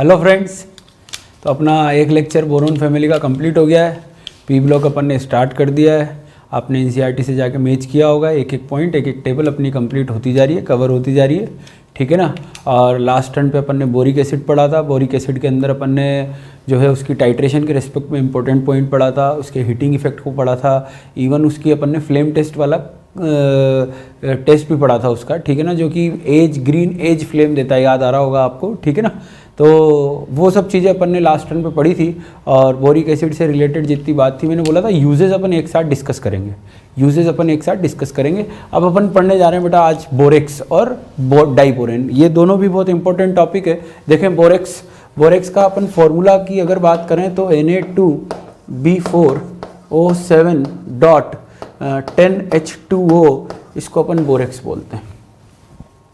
Hello friends, तो अपना एक लेक्चर बोरोन फैमिली का कंप्लीट हो गया है। पी ब्लॉक अपन ने स्टार्ट कर दिया है। आपने एनसीईआरटी से जाके मैच किया होगा। एक एक पॉइंट, एक एक टेबल अपनी कंप्लीट होती जा रही है, कवर होती जा रही है, ठीक है ना। और लास्ट टर्न पे अपन ने बोरिक एसिड पढ़ा था। बोरिक एसिड के अंदर अपन ने जो है उसकी टाइट्रेशन के रिस्पेक्ट में इंपॉर्टेंट पॉइंट पढ़ा था, उसके हीटिंग इफेक्ट को पढ़ा था, इवन उसकी अपन ने फ्लेम टेस्ट वाला टेस्ट भी पढ़ा था उसका, ठीक है ना, जो कि ग्रीन एज फ्लेम देता है, याद आ रहा होगा आपको, ठीक है ना। तो वो सब चीज़ें अपन ने लास्ट टर्न पे पढ़ी थी। और बोरिक एसिड से रिलेटेड जितनी बात थी, मैंने बोला था यूजेस अपन एक साथ डिस्कस करेंगे, अब अपन पढ़ने जा रहे हैं बेटा आज बोरेक्स और डाइबोरेन। ये दोनों भी बहुत इंपॉर्टेंट टॉपिक है। देखें बोरेक्स का अपन फॉर्मूला की अगर बात करें तो Na2B4O7 डॉट 10H2O, इसको अपन बोरेक्स बोलते हैं।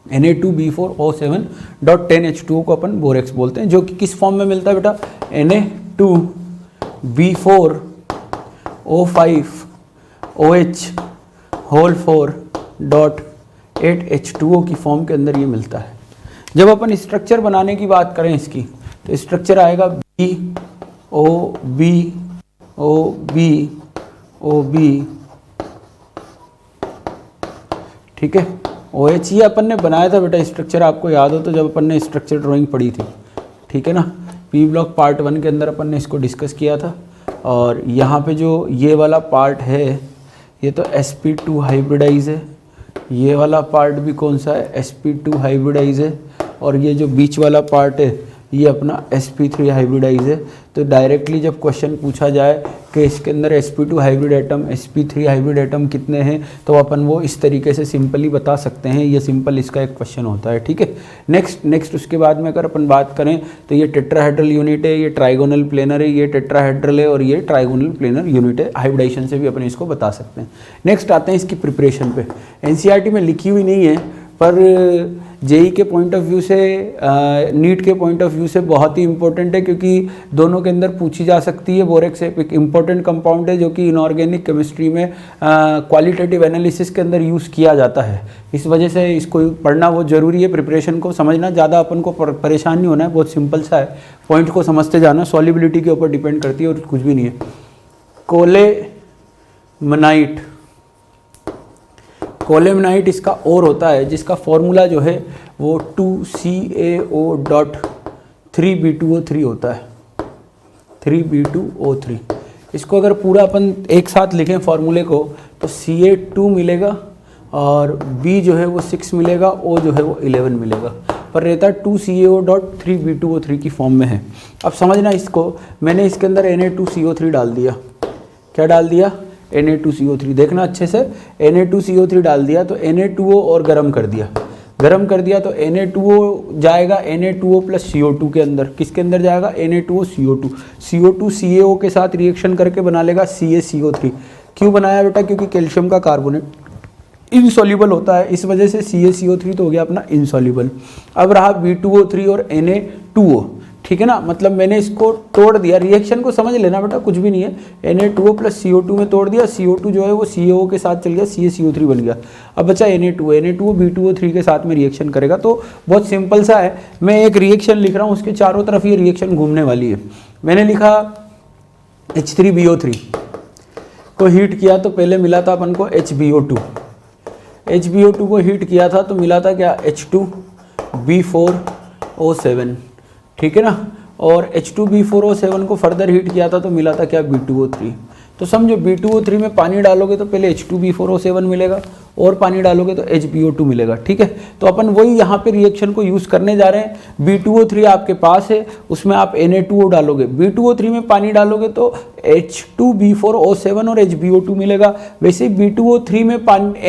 Na2B4O7 डॉट 10H2O को अपन बोरेक्स बोलते हैं, जो कि किस फॉर्म में मिलता है बेटा, Na2B4O5OH होल 4 डॉट 8H2O की फॉर्म के अंदर ये मिलता है। जब अपन स्ट्रक्चर बनाने की बात करें इसकी, तो स्ट्रक्चर आएगा BOB, ठीक है, OH। ये अपन ने बनाया था बेटा स्ट्रक्चर, आपको याद हो तो, जब अपन ने स्ट्रक्चर ड्राइंग पढ़ी थी, ठीक है ना। पी ब्लॉक पार्ट 1 के अंदर अपन ने इसको डिस्कस किया था। और यहाँ पे जो ये वाला पार्ट है, ये तो sp2 हाइब्रिडाइज है। ये वाला पार्ट भी कौन सा है, sp2 हाइब्रिडाइज है। और ये जो बीच वाला पार्ट है, ये अपना sp3 हाइब्रिडाइज है। तो डायरेक्टली जब क्वेश्चन पूछा जाए कि इसके अंदर sp2 hybrid atom, sp3 hybrid atom कितने हैं, तो अपन वो इस तरीके से सिंपली बता सकते हैं। ये सिंपल इसका एक क्वेश्चन होता है, ठीक है। नेक्स्ट उसके बाद में अगर अपन बात करें तो ये टेट्राहेड्रल यूनिट है, ये ट्राइगोनल प्लेनर है, ये टेट्राहेड्रल है और ये ट्राइगोनल प्लेनर यूनिट है। हाइब्रिडाइजेशन से भी अपन इसको बता सकते हैं। नेक्स्ट आते हैं इसकी प्रिपरेशन पे। एनसीईआरटी में लिखी हुई नहीं है, पर जेई के पॉइंट ऑफ व्यू से, नीट के पॉइंट ऑफ व्यू से बहुत ही इंपॉर्टेंट है, क्योंकि दोनों के अंदर पूछी जा सकती है। बोरेक्स एक इंपॉर्टेंट कंपाउंड है जो कि इनऑर्गेनिक केमिस्ट्री में क्वालिटेटिव एनालिसिस के अंदर यूज़ किया जाता है। इस वजह से इसको पढ़ना बहुत ज़रूरी है। प्रिपरेशन को समझना, ज़्यादा अपन को परेशान नहीं होना है, बहुत सिंपल सा है, पॉइंट को समझते जाना। सॉल्युबिलिटी के ऊपर डिपेंड करती है और कुछ भी नहीं है। कोलेमनाइट इसका और होता है, जिसका फॉर्मूला जो है वो 2CaO.3B2O3 होता है, 3B2O3। इसको अगर पूरा अपन एक साथ लिखें फॉर्मूले को, तो Ca2 मिलेगा और B जो है वो 6 मिलेगा, O जो है वो 11 मिलेगा, पर रहता 2CaO.3B2O3 की फॉर्म में है। अब समझना इसको, मैंने इसके अंदर Na2CO3 डाल दिया। क्या डाल दिया, Na2CO3। देखना अच्छे से, Na2CO3 डाल दिया तो Na2O और गर्म कर दिया तो Na2O जाएगा Na2O प्लस CO2 के अंदर। किसके अंदर जाएगा, Na2O CO2। CO2 CaO के साथ रिएक्शन करके बना लेगा CaCO3। क्यों बनाया बेटा, क्योंकि कैल्शियम का कार्बोनेट इनसॉल्युबल होता है, इस वजह से CaCO3 तो हो गया अपना इनसॉल्युबल। अब रहा B2O3 और Na2O, ठीक है ना। मतलब मैंने इसको तोड़ दिया, रिएक्शन को समझ लेना बेटा, कुछ भी नहीं है। Na2O प्लस CO2 में तोड़ दिया, CO2 जो है वो CaO के साथ चल गया, CaCO3 बन गया। अब बचा Na2O B2O3 के साथ में रिएक्शन करेगा। तो बहुत सिंपल सा है, मैं एक रिएक्शन लिख रहा हूँ, उसके चारों तरफ ये रिएक्शन घूमने वाली है। मैंने लिखा H3BO3 को हीट किया तो पहले मिला था अपन को HbO2 को हीट किया था तो मिला था क्या, H2B4O7, ठीक है ना। और H2B4O7 को फर्दर हीट किया था तो मिला था क्या, B2O3। तो समझो B2O3 में पानी डालोगे तो पहले H2B4O7 मिलेगा, और पानी डालोगे तो HbO2 मिलेगा, ठीक है। तो अपन वही यहाँ पे रिएक्शन को यूज़ करने जा रहे हैं। B2O3 आपके पास है, उसमें आप Na2O डालोगे, B2O3 में पानी डालोगे तो H2B4O7 और HbO2 मिलेगा। वैसे B2O3 में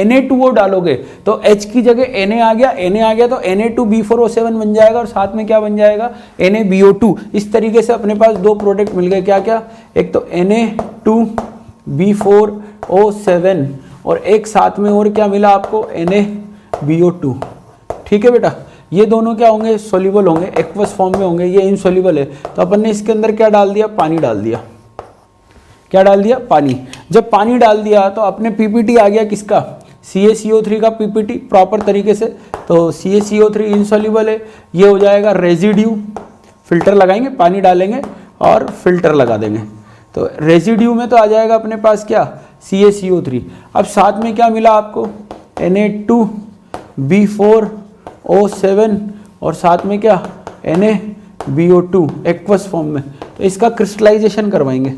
Na2O डालोगे तो H की जगह Na आ गया तो Na2B4O7 बन जाएगा, और साथ में क्या बन जाएगा, NaBO2। इस तरीके से अपने पास दो प्रोडक्ट मिल गए, क्या क्या, एक तो Na2B4O7 और एक साथ में और क्या मिला आपको, NaBO2, ठीक है बेटा। ये दोनों क्या होंगे, सोल्यूबल होंगे, एक्वस फॉर्म में होंगे, ये इनसोल्यूबल है। तो अपन ने इसके अंदर क्या डाल दिया, पानी डाल दिया। क्या डाल दिया, पानी। जब पानी डाल दिया तो अपने पीपीटी आ गया किसका, CaCO3 का पीपीटी प्रॉपर तरीके से। तो CaCO3 इनसोल्यूबल है, ये हो जाएगा रेजिड्यू फिल्टर लगाएंगे, पानी डालेंगे और फिल्टर लगा देंगे। तो रेजिड्यू में तो आ जाएगा अपने पास क्या, CaCO3। अब साथ में क्या मिला आपको, Na2B4O7 और साथ में क्या, NaBO2 एक्वस फॉर्म में। तो इसका क्रिस्टलाइजेशन करवाएंगे।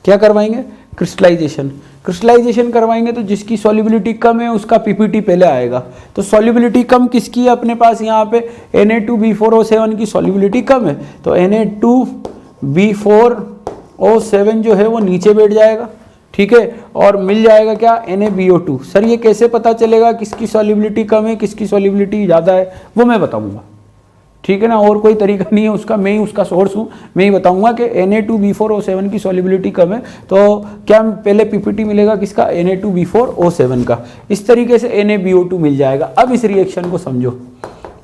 क्या करवाएंगे, क्रिस्टलाइजेशन करवाएंगे। तो जिसकी सॉल्युबिलिटी कम है उसका पीपीटी पहले आएगा। तो सॉल्युबिलिटी कम किसकी है अपने पास, यहाँ पे Na2B4O7 की सॉल्युबिलिटी कम है, तो Na2B4O7 जो है वो नीचे बैठ जाएगा, ठीक है, और मिल जाएगा क्या, NaBO2। सर ये कैसे पता चलेगा किसकी सॉल्युबिलिटी कम है किसकी सॉल्युबिलिटी ज़्यादा है, वो मैं बताऊंगा, ठीक है ना, और कोई तरीका नहीं है उसका, मैं ही उसका सोर्स हूँ, मैं ही बताऊंगा कि Na2B4O7 की सॉल्युबिलिटी कम है तो क्या पहले पीपीटी मिलेगा किसका, Na2B4O7 का। इस तरीके से NaBO2 मिल जाएगा। अब इस रिएक्शन को समझो,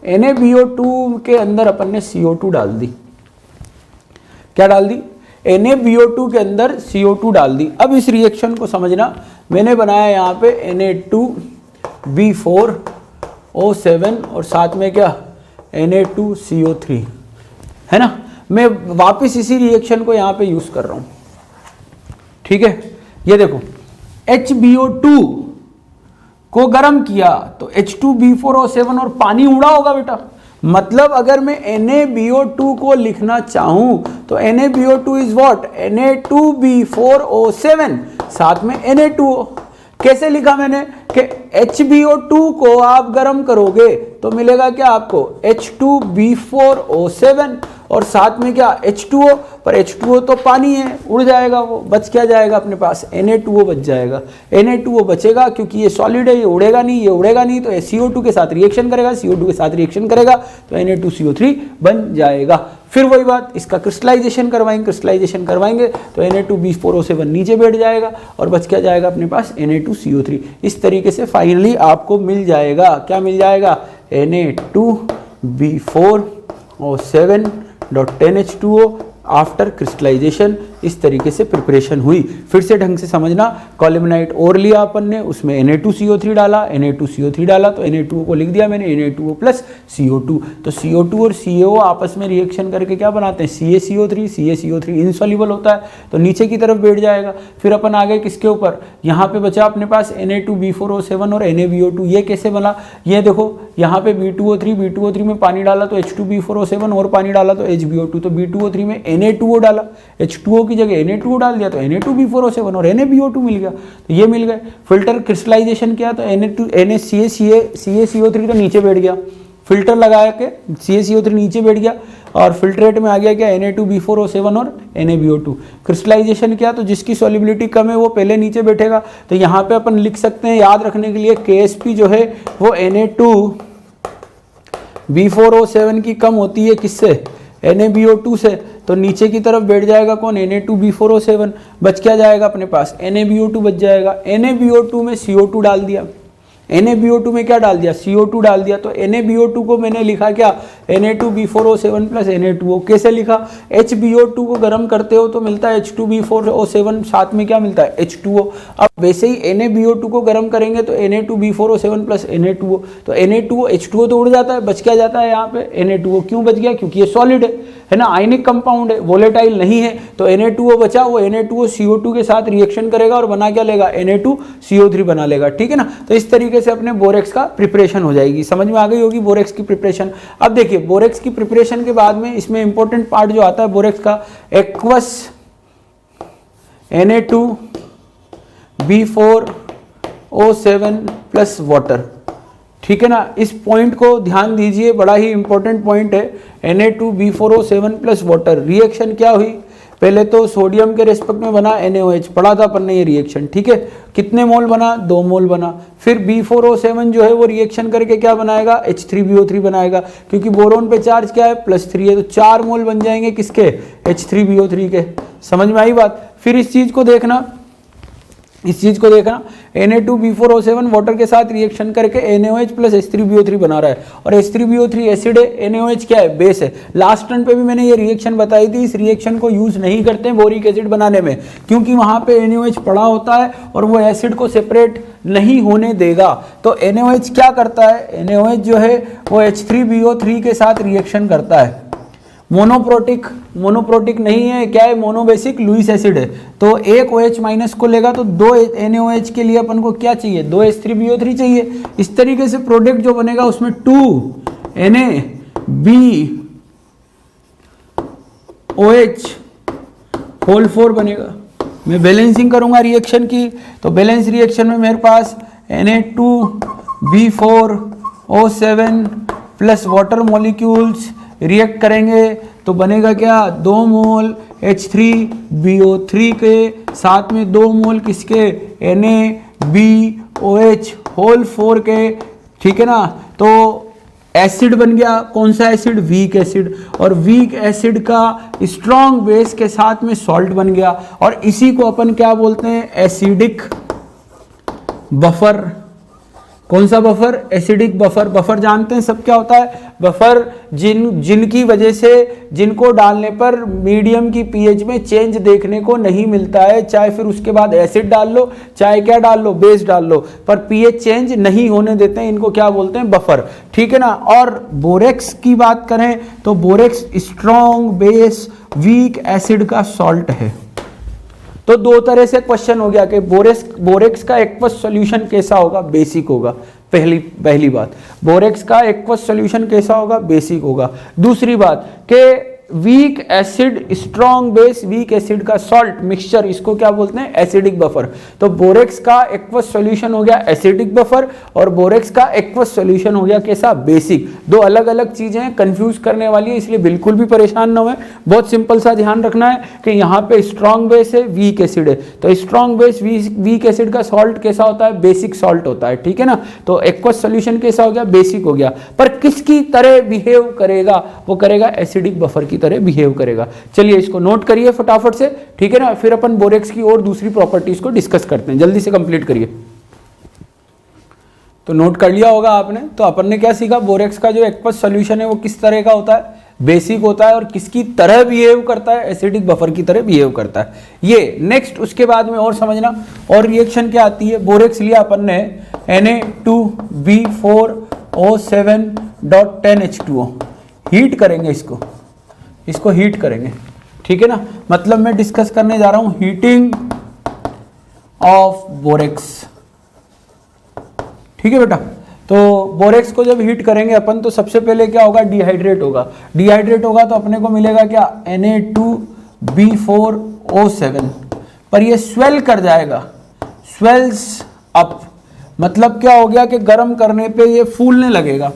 NaBO2 के अंदर अपन ने CO2 डाल दी। क्या डाल दी, NaBO2 के अंदर CO2 डाल दी। अब इस रिएक्शन को समझना, मैंने बनाया यहाँ पे Na2B4O7 और साथ में क्या, Na2CO3, है ना। मैं वापस इसी रिएक्शन को यहाँ पे यूज कर रहा हूँ, ठीक है। ये देखो HbO2 को गर्म किया तो H2B4O7 और पानी उड़ा होगा बेटा। मतलब अगर मैं NaBO2 को लिखना चाहूं तो NaBO2 इज व्हाट, Na2B4O7 साथ में Na2O। कैसे लिखा मैंने कि HbO2 को आप गर्म करोगे तो मिलेगा क्या आपको, H2B4O7 और साथ में क्या, H2O। पर H2O तो पानी है, उड़ जाएगा वो, बच क्या जाएगा अपने पास, Na2O बच जाएगा। Na2O बचेगा क्योंकि ये सॉलिड है, ये उड़ेगा नहीं, ये उड़ेगा नहीं, तो CO2 के साथ रिएक्शन करेगा, CO2 के साथ रिएक्शन करेगा तो Na2CO3 बन जाएगा। फिर वही बात, इसका क्रिस्टलाइजेशन करवाएंगे तो Na2B4O7 नीचे बैठ जाएगा और बच क्या जाएगा अपने पास, Na2CO3। इस तरीके से फाइनली आपको मिल जाएगा, क्या मिल जाएगा, Na2B4O7.10H2O आफ्टर क्रिस्टलाइजेशन। इस तरीके से प्रिपरेशन हुई। फिर से ढंग से समझना, कॉल्यूमिनाइट और लिया अपन ने, उसमें Na2CO3 डाला, Na2CO3 डाला तो Na2O को लिख दिया मैंने, Na2O प्लस CO2। तो CO2 और CaO आपस में रिएक्शन करके क्या बनाते हैं, CaCO3 इनसॉल्युबल होता है तो नीचे की तरफ बैठ जाएगा। फिर अपन आ गए किसके ऊपर, यहाँ पे बचा अपने पास Na2B4O7 और NaBO2। ये कैसे बना, ये देखो यहाँ पे B2O3 में पानी डाला तो H2B4O7 और पानी डाला तो HbO2, तो B2O3 में Na2O डाला, H2O की जगह Na2O डाल दिया तो Na2B4O7 और NaBO2 मिल गया। तो ये मिल गए। फिल्टर क्रिस्टलाइजेशन किया तो CaCO3 तो नीचे बैठ गया, फिल्टर लगाया के CaCO3 नीचे बैठ गया और फिल्ट्रेट में आ गया क्या, Na2B4O7 और NaBO2। क्रिस्टलाइजेशन किया तो जिसकी सॉल्युबिलिटी कम है वो पहले नीचे बैठेगा। तो यहाँ पे अपन लिख सकते हैं याद रखने के लिए, KSP जो है वो Na2B4O7 की कम होती है किससे, NaBO2 से, तो नीचे की तरफ बैठ जाएगा कौन, Na2B4O7। बच क्या जाएगा अपने पास, NaBO2 बच जाएगा। NaBO2 में CO2 डाल दिया, NaBO2 में क्या डाल दिया, CO2 डाल दिया। तो NaBO2 को मैंने लिखा क्या, Na2B4O7 प्लस Na2O। कैसे लिखा, HbO2 को गर्म करते हो तो मिलता है H2B4O7, साथ में क्या मिलता है, H2O। अब वैसे ही NaBO2 को गर्म करेंगे तो Na2B4O7 प्लस Na2O, तो Na2O H2O तो उड़ जाता है, बच क्या जाता है यहाँ पे, Na2O। क्यों बच गया, क्योंकि ये सॉलिड है ना, आयनिक कंपाउंड है, वोलेटाइल नहीं है। तो Na2O बचा, वो Na2O CO2 के साथ रिएक्शन करेगा और बना क्या लेगा, Na2CO3 बना लेगा, ठीक है ना। तो इस तरीके से अपने बोरेक्स का प्रिपरेशन हो जाएगी। समझ में आ गई होगी बोरेक्स की प्रिपरेशन। अब देखिए बोरेक्स की प्रिपरेशन के बाद में इसमें इंपॉर्टेंट पार्ट जो आता है बोरेक्स का, एक्वस Na2B4O7 प्लस वाटर, ठीक है ना। इस पॉइंट को ध्यान दीजिए, बड़ा ही इंपॉर्टेंट पॉइंट है। Na2B4O7 प्लस वाटर, रिएक्शन क्या हुई, पहले तो सोडियम के रेस्पेक्ट में बना NaOH, पढ़ा था अपन ने ये रिएक्शन, ठीक है। कितने मोल बना, 2 मोल बना। फिर B4O7 जो है वो रिएक्शन करके क्या बनाएगा, H3BO3 बनाएगा, क्योंकि बोरोन पे चार्ज क्या है, +3 है, तो 4 मोल बन जाएंगे किसके, H3BO3 के। समझ में आई बात। फिर इस चीज को देखना, Na2B4O7 वाटर के साथ रिएक्शन करके NaOH प्लस H3BO3 बना रहा है, और H3BO3 एसिड है, NaOH क्या है, बेस है। लास्ट टर्न पे भी मैंने ये रिएक्शन बताई थी। इस रिएक्शन को यूज नहीं करते हैं बोरिक एसिड बनाने में, क्योंकि वहां पे NaOH पड़ा होता है और वो एसिड को सेपरेट नहीं होने देगा। तो NaOH क्या करता है, NaOH जो है वो H3BO3 के साथ रिएक्शन करता है, मोनोप्रोटिक नहीं है, क्या है, मोनोबेसिक लुईस एसिड है। तो एक OH माइनस को लेगा तो 2 NaOH के लिए अपन को क्या चाहिए, 2 H3BO3 चाहिए। इस तरीके से प्रोडक्ट जो बनेगा उसमें 2 NaBOH होल 4 बनेगा। मैं बैलेंसिंग करूंगा रिएक्शन की, तो बैलेंस रिएक्शन में मेरे पास Na2B4O7 plus water molecules react करेंगे तो बनेगा क्या, 2 मोल H3BO3 के साथ में 2 मोल किसके, NaBOH होल 4 के, ठीक है ना। तो एसिड बन गया, कौन सा एसिड, वीक एसिड, और वीक एसिड का स्ट्रॉन्ग बेस के साथ में सॉल्ट बन गया, और इसी को अपन क्या बोलते हैं, एसिडिक बफर। कौन सा बफर, एसिडिक बफर। बफर जानते हैं सब क्या होता है, बफर जिनकी वजह से, जिनको डालने पर मीडियम की पीएच में चेंज देखने को नहीं मिलता है, चाहे फिर उसके बाद एसिड डाल लो, चाहे क्या डाल लो, बेस डाल लो, पर पीएच चेंज नहीं होने देते हैं, इनको क्या बोलते हैं, बफर, ठीक है ना। और बोरेक्स की बात करें तो borax strong base weak acid का सॉल्ट है। तो 2 तरह से क्वेश्चन हो गया कि बोरेक्स का एक्वस सॉल्यूशन कैसा होगा, बेसिक होगा, पहली बात। बोरेक्स का एक्वस सॉल्यूशन कैसा होगा, बेसिक होगा। दूसरी बात कि weak acid strong base weak acid का सॉल्ट मिक्सचर, इसको क्या बोलते हैं, एसिडिक बफर। तो बोरेक्स का एक्वस सॉल्यूशन हो गया एसिडिक बफर, और बोरेक्स का एक्वस सॉल्यूशन हो गया कैसा, बेसिक। 2 अलग अलग चीजें हैं, कंफ्यूज करने वाली है, इसलिए बिल्कुल भी परेशान ना हुए। बहुत सिंपल सा ध्यान रखना है कि यहाँ पे स्ट्रॉन्ग बेस है, वीक एसिड है, तो स्ट्रॉन्ग बेस वीक एसिड का सॉल्ट कैसा होता है, बेसिक सॉल्ट होता है, ठीक है ना। तो एक्वस सॉल्यूशन कैसा हो गया, बेसिक हो गया। पर किसकी तरह बिहेव करेगा, वो करेगा एसिडिक बफर की तरह बिहेव करेगा। चलिए इसको नोट करिए फटाफट से, ठीक है ना, फिर अपन बोरेक्स की और दूसरी प्रॉपर्टीज को डिस्कस करते हैं, जल्दी से कंप्लीट करिए। तो नोट कर लिया होगा आपने। तो अपन ने क्या सीखा, बोरेक्स का जो एक्वस सॉल्यूशन है वो किस तरह का होता है, बेसिक होता है, और किसकी तरह बिहेव करता है, एसिडिक बफर की तरह बिहेव करता है। ये नेक्स्ट, उसके बाद में और समझना, और रिएक्शन क्या आती है। बोरेक्स लिया अपन ने Na2B4O7.10H2O, हीट करेंगे इसको हीट करेंगे, ठीक है ना। मतलब मैं डिस्कस करने जा रहा हूं हीटिंग ऑफ बोरेक्स, ठीक है बेटा। तो बोरेक्स को जब हीट करेंगे अपन तो सबसे पहले क्या होगा, डिहाइड्रेट होगा। डिहाइड्रेट होगा तो अपने को मिलेगा क्या, Na2B4O7, पर ये स्वेल कर जाएगा, स्वेल्स अप। मतलब क्या हो गया कि गर्म करने पे ये फूलने लगेगा,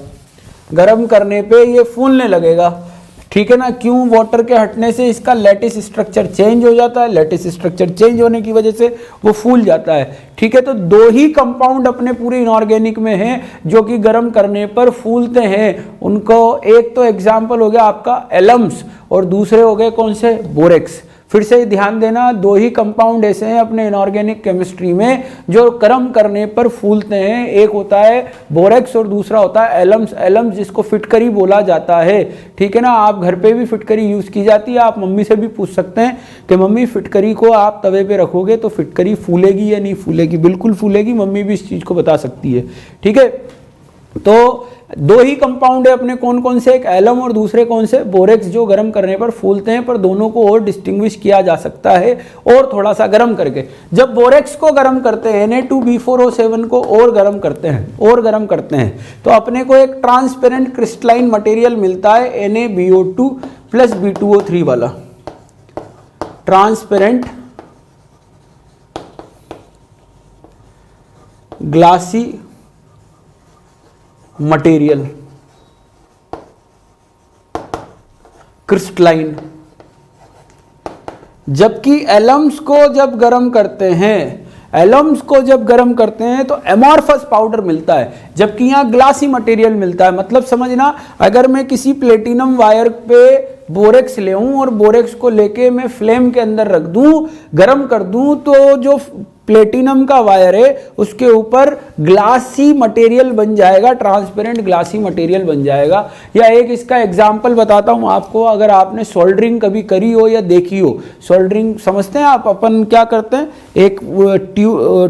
गर्म करने पे ये फूलने लगेगा, ठीक है ना। क्यों, वाटर के हटने से इसका लैटिस स्ट्रक्चर चेंज हो जाता है, लैटिस स्ट्रक्चर चेंज होने की वजह से वो फूल जाता है, ठीक है। तो 2 ही कंपाउंड अपने पूरे इनऑर्गेनिक में हैं जो कि गर्म करने पर फूलते हैं। उनको एक तो एग्जाम्पल हो गया आपका एलम्स, और दूसरे हो गए कौन से, बोरेक्स। फिर से ध्यान देना, 2 ही कंपाउंड ऐसे हैं अपने इनऑर्गेनिक केमिस्ट्री में जो गर्म करने पर फूलते हैं। एक होता है बोरेक्स और दूसरा होता है एलम्स। एलम्स जिसको फिटकरी बोला जाता है, ठीक है ना। आप घर पे भी फिटकरी यूज की जाती है, आप मम्मी से भी पूछ सकते हैं कि मम्मी फिटकरी को आप तवे पे रखोगे तो फिटकरी फूलेगी या नहीं फूलेगी। बिल्कुल फूलेगी, मम्मी भी इस चीज को बता सकती है, ठीक है। तो 2 ही कंपाउंड है अपने, कौन कौन से, एक एलम और दूसरे कौन से, बोरेक्स, जो गर्म करने पर फूलते हैं। पर दोनों को और डिस्टिंग्विश किया जा सकता है और थोड़ा सा गर्म करके। जब बोरेक्स को गर्म करते हैं, Na2B4O7 को और गर्म करते हैं तो अपने को एक ट्रांसपेरेंट क्रिस्टलाइन मटेरियल मिलता है, NaBO2 प्लस B2O3 वाला ट्रांसपेरेंट ग्लासी मटेरियल, क्रिस्टलाइन। जबकि एलम्स को जब गर्म करते हैं, तो एमॉर्फस पाउडर मिलता है, जबकि यहाँ ग्लासी मटेरियल मिलता है। मतलब समझना, अगर मैं किसी प्लेटिनम वायर पे बोरेक्स ले और बोरेक्स को लेके मैं फ्लेम के अंदर रख दूं, गर्म कर दूं, तो जो प्लेटिनम का वायर है उसके ऊपर ग्लासी मटेरियल बन जाएगा, ट्रांसपेरेंट ग्लासी मटेरियल बन जाएगा। या एक इसका एग्जांपल बताता हूं आपको, अगर आपने सोल्डरिंग कभी करी हो या देखी हो, सोल्डरिंग समझते हैं आप, अपन क्या करते हैं, एक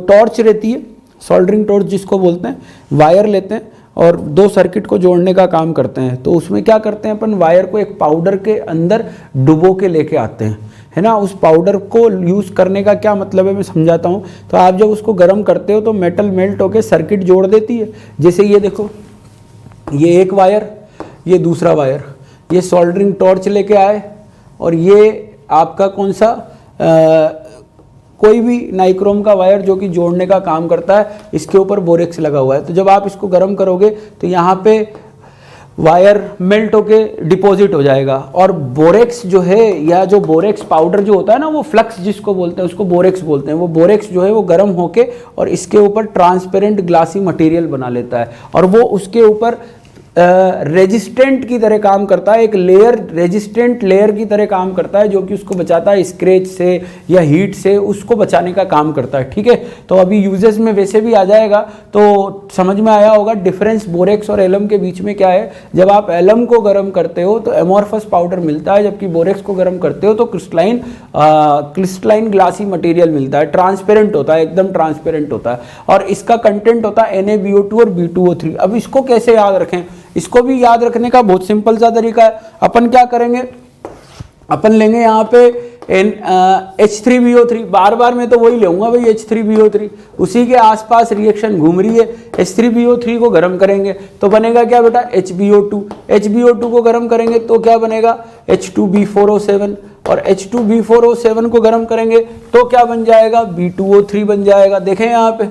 टॉर्च रहती है, सोल्डरिंग टॉर्च जिसको बोलते हैं, वायर लेते हैं, और दो सर्किट को जोड़ने का काम करते हैं। तो उसमें क्या करते हैं अपन, वायर को एक पाउडर के अंदर डुबो के लेके आते हैं, है ना। उस पाउडर को यूज़ करने का क्या मतलब है मैं समझाता हूँ। तो आप जब उसको गर्म करते हो तो मेटल मेल्ट होके सर्किट जोड़ देती है। जैसे ये देखो, ये एक वायर, ये दूसरा वायर, ये सोल्डरिंग टॉर्च लेके आए और ये आपका कौन सा कोई भी नाइक्रोम का वायर जो कि जोड़ने का काम करता है, इसके ऊपर बोरेक्स लगा हुआ है। तो जब आप इसको गर्म करोगे तो यहाँ पे वायर मेल्ट होके डिपॉजिट हो जाएगा और बोरेक्स जो है, या जो बोरेक्स पाउडर जो होता है ना, वो फ्लक्स जिसको बोलते हैं उसको बोरेक्स बोलते हैं। वो बोरेक्स जो है वो गर्म होके और इसके ऊपर ट्रांसपेरेंट ग्लासी मटेरियल बना लेता है और वो उसके ऊपर रेजिस्टेंट की तरह काम करता है, एक लेयर, रेजिस्टेंट लेयर की तरह काम करता है, जो कि उसको बचाता है स्क्रैच से या हीट से, उसको बचाने का काम करता है। ठीक है, तो अभी यूजेस में वैसे भी आ जाएगा तो समझ में आया होगा डिफरेंस बोरेक्स और एलम के बीच में क्या है। जब आप एलम को गर्म करते हो तो एमोर्फस पाउडर मिलता है, जबकि बोरेक्स को गर्म करते हो तो क्रिस्टलाइन ग्लासी मटेरियल मिलता है, ट्रांसपेरेंट होता है, एकदम ट्रांसपेरेंट होता है और इसका कंटेंट होता है NaBO2 और B2O3। अब इसको कैसे याद रखें, इसको भी याद रखने का बहुत सिंपल सा तरीका है। अपन क्या करेंगे, अपन लेंगे यहाँ पे H3BO3, बार बार मैं तो वही लेऊंगा भाई, H3BO3, उसी के आसपास रिएक्शन घूम रही है। H3BO3 को गर्म करेंगे तो बनेगा क्या बेटा, HBO2। HBO2 को गर्म करेंगे तो क्या बनेगा, H2B4O7 और H2B4O7 को गर्म करेंगे तो क्या बन जाएगा, B2O3 बन जाएगा। देखें यहाँ पे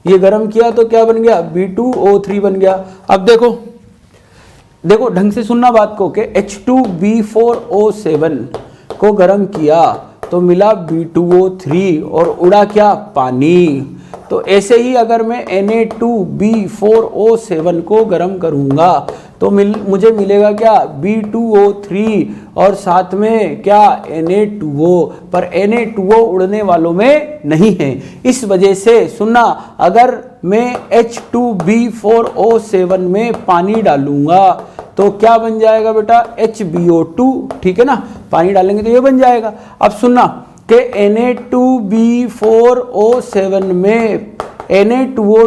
ये गर्म किया तो क्या बन गया, B2O3 बन गया। अब देखो देखो ढंग से सुनना बात को, कि H2B4O7 को गर्म किया तो मिला B2O3 और उड़ा क्या, पानी। तो ऐसे ही अगर मैं Na2B4O7 को गर्म करूंगा तो मुझे मिलेगा क्या, B2O3 और साथ में क्या, Na2O। पर Na2O उड़ने वालों में नहीं है। इस वजह से सुनना, अगर मैं H2B4O7 में पानी डालूंगा तो क्या बन जाएगा बेटा, HBO2। ठीक है ना, पानी डालेंगे तो ये बन जाएगा। अब सुनना कि Na2B4O7 में Na2O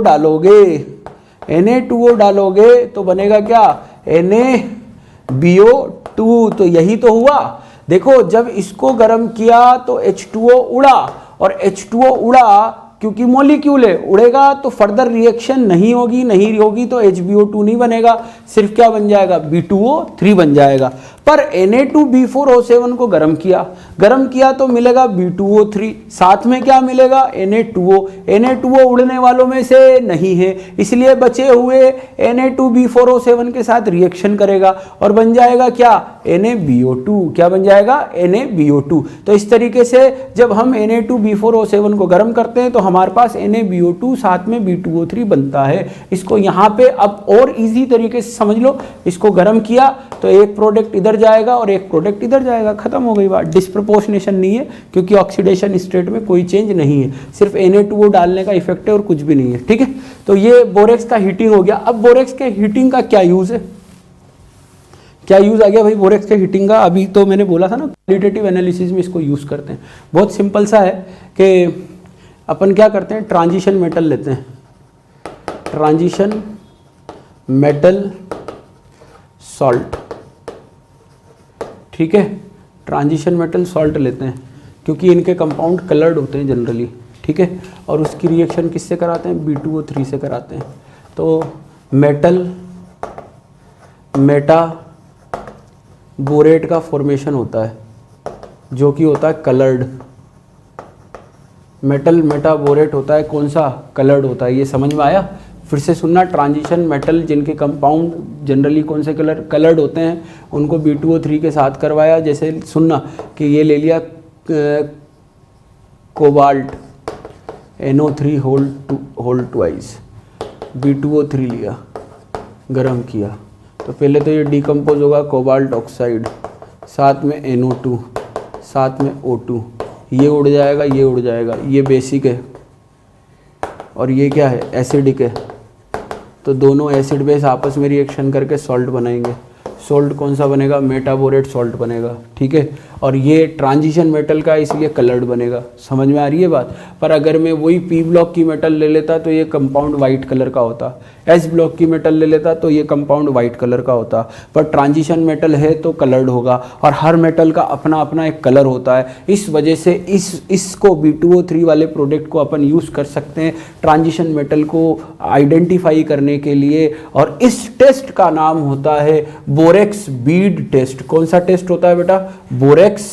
डालोगे तो बनेगा क्या, NaBO2। तो यही तो हुआ। देखो जब इसको गर्म किया तो H2O उड़ा और H2O उड़ा क्योंकि मॉलिक्यूल है, उड़ेगा तो फर्दर रिएक्शन नहीं होगी तो HBO2 नहीं बनेगा, सिर्फ क्या बन जाएगा, B2O3 बन जाएगा। पर Na2B4O7 को गर्म किया तो मिलेगा B2O3, साथ में क्या मिलेगा, Na2O उड़ने वालों में से नहीं है, इसलिए बचे हुए Na2B4O7 के साथ रिएक्शन करेगा और बन जाएगा क्या, NaBO2। क्या बन जाएगा, NaBO2। तो इस तरीके से जब हम Na2B4O7 को गर्म करते हैं तो हमारे पास NaBO2 साथ में B2O3 बनता है। इसको यहाँ पे अब और इजी तरीके से समझ लो, इसको गर्म किया तो एक प्रोडक्ट इधर जाएगा और एक प्रोडक्ट इधर जाएगा, खत्म हो गई बात। डिस्प्रपोर्शनेशन नहीं है क्योंकि ऑक्सीडेशन स्टेट में कोई चेंज नहीं है, सिर्फ Na2O डालने का इफेक्ट है और कुछ भी नहीं है। ठीक है, तो ये बोरेक्स का हीटिंग हो गया। अब बोरेक्स के हीटिंग का क्या यूज है, क्या यूज आ गया भाई बोरेक्स के हीटिंग का। अभी तो मैंने बोला था ना, क्वालिटेटिव एनालिसिस में इसको यूज करते हैं। बहुत सिंपल सा है कि अपन क्या करते हैं, ट्रांजिशन मेटल लेते हैं, ट्रांजिशन मेटल सॉल्ट। ठीक है, ट्रांजिशन मेटल सॉल्ट लेते हैं क्योंकि इनके कंपाउंड कलर्ड होते हैं जनरली। ठीक है, और उसकी रिएक्शन किससे कराते हैं, B2O3 से कराते हैं। तो मेटा बोरेट का फॉर्मेशन होता है जो कि होता है कलर्ड। मेटल मेटा बोरेट होता है कौन सा, कलर्ड होता है। ये समझ में आया। फिर से सुनना, ट्रांजिशन मेटल जिनके कंपाउंड जनरली कौन से कलर्ड होते हैं उनको B2O3 के साथ करवाया। जैसे सुनना कि ये ले लिया cobalt NO3 whole twice, B2O3 लिया, गरम किया तो पहले तो ये डिकम्पोज होगा कोबाल्ट ऑक्साइड, साथ में NO2, साथ में O2, ये उड़ जाएगा, ये उड़ जाएगा। ये बेसिक है और ये क्या है, एसिडिक है। तो दोनों एसिड बेस आपस में रिएक्शन करके सॉल्ट बनाएंगे। सॉल्ट कौन सा बनेगा, मेटाबोरेट सॉल्ट बनेगा। ठीक है, और ये ट्रांजिशन मेटल का इसलिए कलर्ड बनेगा। समझ में आ रही है बात। पर अगर मैं वही पी ब्लॉक की मेटल ले लेता तो ये कंपाउंड वाइट कलर का होता, एस ब्लॉक की मेटल ले लेता तो ये कंपाउंड वाइट कलर का होता। पर ट्रांजिशन मेटल है तो कलर्ड होगा, और हर मेटल का अपना अपना एक कलर होता है। इस वजह से इसको B2O3 वाले प्रोडक्ट को अपन यूज़ कर सकते हैं ट्रांजिशन मेटल को आइडेंटिफाई करने के लिए। और इस टेस्ट का नाम होता है बोरेक्स बीड टेस्ट। कौन सा टेस्ट होता है बेटा? Borax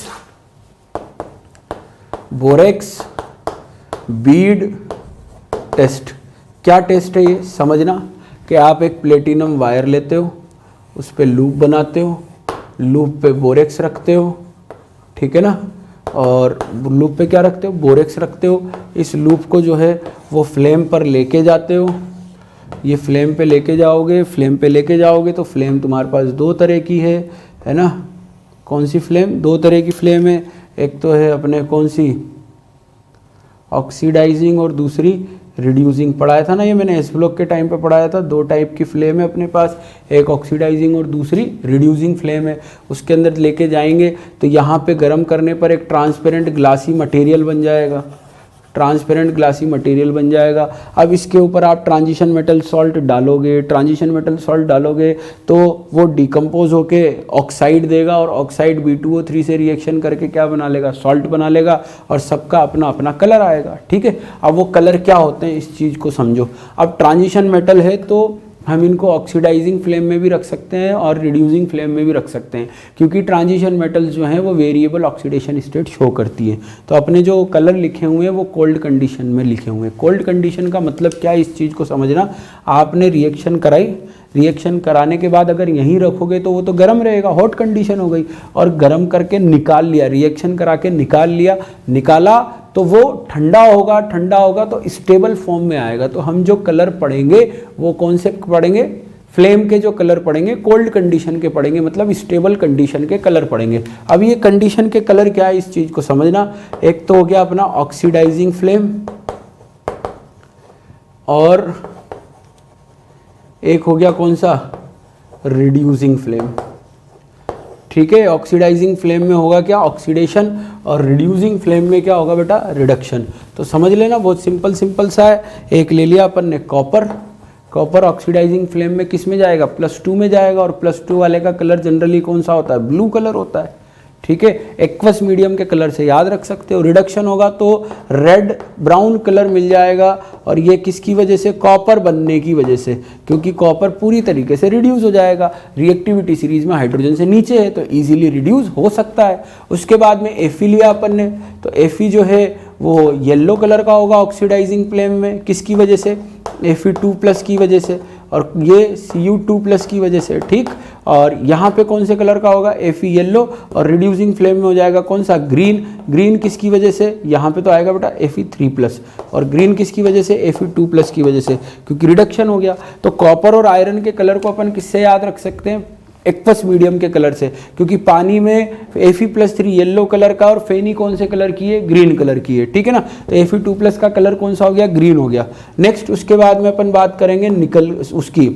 bead test. क्या टेस्ट है ये? समझना कि आप एक प्लेटिनम वायर लेते हो, उस पर लूप बनाते हो, लूप पे बोरेक्स रखते हो, ठीक है ना, और लूप पे क्या रखते हो? बोरेक्स रखते हो। इस लूप को जो है वो फ्लेम पर लेके जाते हो। ये फ्लेम पे लेके जाओगे तो फ्लेम तुम्हारे पास दो तरह की है ना। कौन सी फ्लेम? दो तरह की फ्लेम है। एक तो है अपने कौन सी, ऑक्सीडाइजिंग, और दूसरी रिड्यूसिंग। पढ़ाया था ना ये मैंने एस ब्लॉक के टाइम पे पढ़ाया था। दो टाइप की फ्लेम है अपने पास, एक ऑक्सीडाइजिंग और दूसरी रिड्यूसिंग फ्लेम है। उसके अंदर लेके जाएंगे तो यहाँ पे गर्म करने पर एक ट्रांसपेरेंट ग्लासी मटेरियल बन जाएगा, अब इसके ऊपर आप ट्रांजिशन मेटल सॉल्ट डालोगे तो वो डिकम्पोज होके ऑक्साइड देगा, और ऑक्साइड B2O3 से रिएक्शन करके क्या बना लेगा? सॉल्ट बना लेगा, और सबका अपना अपना कलर आएगा। ठीक है, अब वो कलर क्या होते हैं इस चीज़ को समझो। अब ट्रांजिशन मेटल है तो हम इनको ऑक्सीडाइजिंग फ्लेम में भी रख सकते हैं और रिड्यूसिंग फ्लेम में भी रख सकते हैं, क्योंकि ट्रांजिशन मेटल्स जो हैं वो वेरिएबल ऑक्सीडेशन स्टेट शो करती हैं। तो अपने जो कलर लिखे हुए हैं वो कोल्ड कंडीशन में लिखे हुए हैं। कोल्ड कंडीशन का मतलब क्या है, इस चीज़ को समझना। आपने रिएक्शन कराई, रिएक्शन कराने के बाद अगर यहीं रखोगे तो वो तो गर्म रहेगा, हॉट कंडीशन हो गई, और गर्म करके निकाल लिया, रिएक्शन करा के निकाला तो वो ठंडा होगा तो स्टेबल फॉर्म में आएगा। तो हम जो कलर पढ़ेंगे वो कौन से पढ़ेंगे? फ्लेम के जो कलर पढ़ेंगे कोल्ड कंडीशन के पढ़ेंगे, मतलब स्टेबल कंडीशन के कलर पढ़ेंगे। अब ये कंडीशन के कलर क्या है इस चीज़ को समझना। एक तो हो गया अपना ऑक्सीडाइजिंग फ्लेम, और एक हो गया कौन सा? Reducing flame. ठीक है, ऑक्सीडाइजिंग फ्लेम में होगा क्या? ऑक्सीडेशन, और रिड्यूसिंग फ्लेम में क्या होगा बेटा? रिडक्शन। तो समझ लेना, बहुत सिंपल सा है। एक ले लिया अपन ने कॉपर ऑक्सीडाइजिंग फ्लेम में किस में जाएगा? +2 में जाएगा, और +2 वाले का कलर जनरली कौन सा होता है? ब्लू कलर होता है। ठीक है, एक्वस मीडियम के कलर से याद रख सकते हो। रिडक्शन होगा तो रेड ब्राउन कलर मिल जाएगा, और ये किसकी वजह से? कॉपर बनने की वजह से, क्योंकि कॉपर पूरी तरीके से रिड्यूस हो जाएगा। रिएक्टिविटी सीरीज में हाइड्रोजन से नीचे है तो इजीली रिड्यूस हो सकता है। उसके बाद में Fe लिया अपन ने, तो Fe जो है वो येलो कलर का होगा ऑक्सीडाइजिंग फ्लेम में, किसकी वजह से? Fe2+ की वजह से, और ये Cu2+ की वजह से। ठीक, और यहाँ पे कौन से कलर का होगा? Fe येलो, और रिड्यूसिंग फ्लेम में हो जाएगा कौन सा? ग्रीन किसकी वजह से? यहाँ पे तो आएगा बेटा Fe3+, और ग्रीन किसकी वजह से? Fe2+ की वजह से, क्योंकि रिडक्शन हो गया। तो कॉपर और आयरन के कलर को अपन किससे याद रख सकते हैं? एक्वस मीडियम के कलर से, क्योंकि पानी में Fe+3 येलो कलर का, और फेनी कौन से कलर की है? ग्रीन कलर की है। ठीक है ना, तो Fe2+ का कलर कौन सा हो गया? ग्रीन हो गया। नेक्स्ट उसके बाद में अपन बात करेंगे निकल उसकी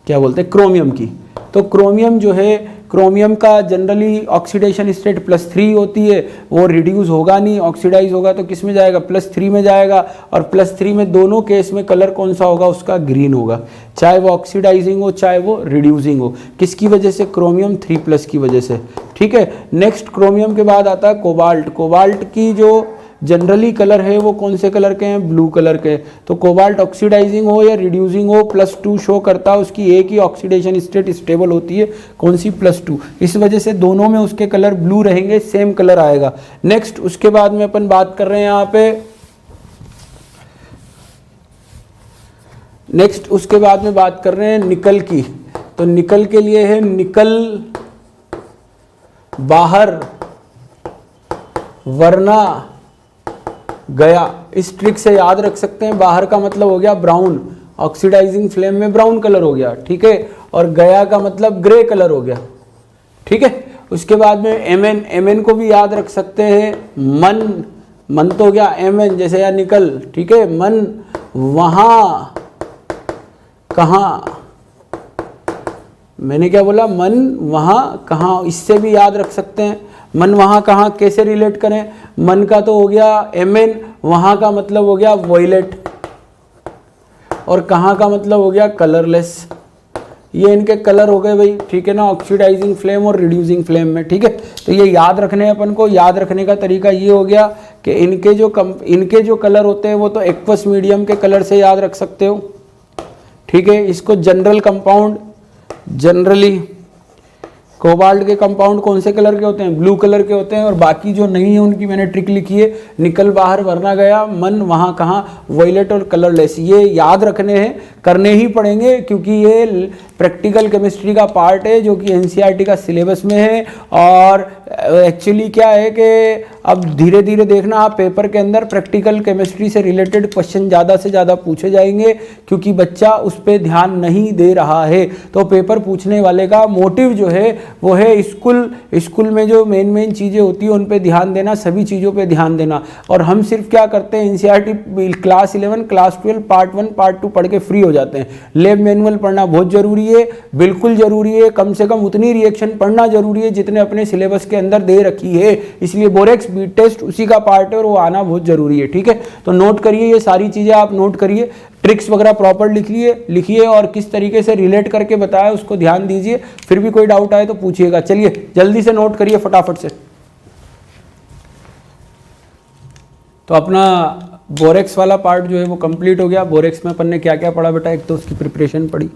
क्या बोलते हैं? क्रोमियम की। तो क्रोमियम जो है, क्रोमियम का जनरली ऑक्सीडेशन स्टेट +3 होती है, वो रिड्यूस होगा नहीं, ऑक्सीडाइज होगा तो किस में जाएगा? +3 में जाएगा, और +3 में दोनों केस में कलर कौन सा होगा? उसका ग्रीन होगा, चाहे वो ऑक्सीडाइजिंग हो चाहे वो रिड्यूसिंग हो। किसकी वजह से? क्रोमियम 3+ की वजह से। ठीक है, नेक्स्ट क्रोमियम के बाद आता है कोबाल्ट की जो जनरली कलर है वो कौन से कलर के हैं? ब्लू कलर के। तो कोबाल्ट ऑक्सीडाइजिंग हो या रिड्यूसिंग हो, +2 शो करता है, उसकी एक ही ऑक्सीडेशन स्टेट स्टेबल होती है, कौन सी? +2। इस वजह से दोनों में उसके कलर ब्लू रहेंगे, सेम कलर आएगा। नेक्स्ट उसके बाद में अपन बात कर रहे हैं यहाँ पे, नेक्स्ट उसके बाद में बात कर रहे हैं निकल की। तो निकल के लिए है निकल बाहर वरना गया। इस ट्रिक से याद रख सकते हैं, बाहर का मतलब हो गया ब्राउन, ऑक्सीडाइजिंग फ्लेम में ब्राउन कलर हो गया। ठीक है, और गया का मतलब ग्रे कलर हो गया। ठीक है, उसके बाद में Mn को भी याद रख सकते हैं। मन तो हो गया Mn, जैसे यार निकल। ठीक है, मन वहां कहाँ, मैंने क्या बोला? मन वहां कहाँ, इससे भी याद रख सकते हैं। मन वहाँ कहाँ कैसे रिलेट करें, मन का तो हो गया Mn, वहाँ का मतलब हो गया वॉयलेट, और कहाँ का मतलब हो गया कलरलेस। ये इनके कलर हो गए भाई, ठीक है ना, ऑक्सीडाइजिंग फ्लेम और रिड्यूसिंग फ्लेम में, ठीक है। तो ये याद रखने हैं अपन को। याद रखने का तरीका ये हो गया कि इनके जो कलर होते हैं वो तो एक्वस मीडियम के कलर से याद रख सकते हो, ठीक है। इसको जनरल कंपाउंड, जनरली कोबाल्ट के कंपाउंड कौन से कलर के होते हैं, ब्लू कलर के होते हैं, और बाकी जो नहीं है उनकी मैंने ट्रिक लिखी है, निकल बाहर वरना गया, मन वहाँ कहाँ वॉयलेट और कलरलेस। ये याद रखने हैं, करने ही पड़ेंगे, क्योंकि ये प्रैक्टिकल केमिस्ट्री का पार्ट है जो कि एनसीईआरटी का सिलेबस में है। और एक्चुअली क्या है कि अब धीरे धीरे देखना आप पेपर के अंदर प्रैक्टिकल केमिस्ट्री से रिलेटेड क्वेश्चन ज़्यादा से ज़्यादा पूछे जाएंगे, क्योंकि बच्चा उस पर ध्यान नहीं दे रहा है। तो पेपर पूछने वाले का मोटिव जो है वो है स्कूल में जो मेन चीज़ें होती है उन पे ध्यान देना, सभी चीज़ों पे ध्यान देना। और हम सिर्फ क्या करते हैं, NCERT class 11 class 12 part 1 part 2 पढ़ के फ्री हो जाते हैं। लैब मैनुअल पढ़ना बहुत ज़रूरी है, बिल्कुल ज़रूरी है, कम से कम उतनी रिएक्शन पढ़ना ज़रूरी है जितने अपने सिलेबस के अंदर दे रखी है। इसलिए बोरेक्स बीट टेस्ट उसी का पार्ट है और वो आना बहुत ज़रूरी है, ठीक है। तो नोट करिए, ये सारी चीज़ें आप नोट करिए, ट्रिक्स वगैरह प्रॉपर लिखिए और किस तरीके से रिलेट करके बताया उसको ध्यान दीजिए। फिर भी कोई डाउट आए तो पूछिएगा। चलिए जल्दी से नोट करिए फटाफट से। तो अपना बोरेक्स वाला पार्ट जो है वो कंप्लीट हो गया। बोरेक्स में अपन ने क्या क्या पढ़ा बेटा, एक तो उसकी प्रिपरेशन पढ़ी,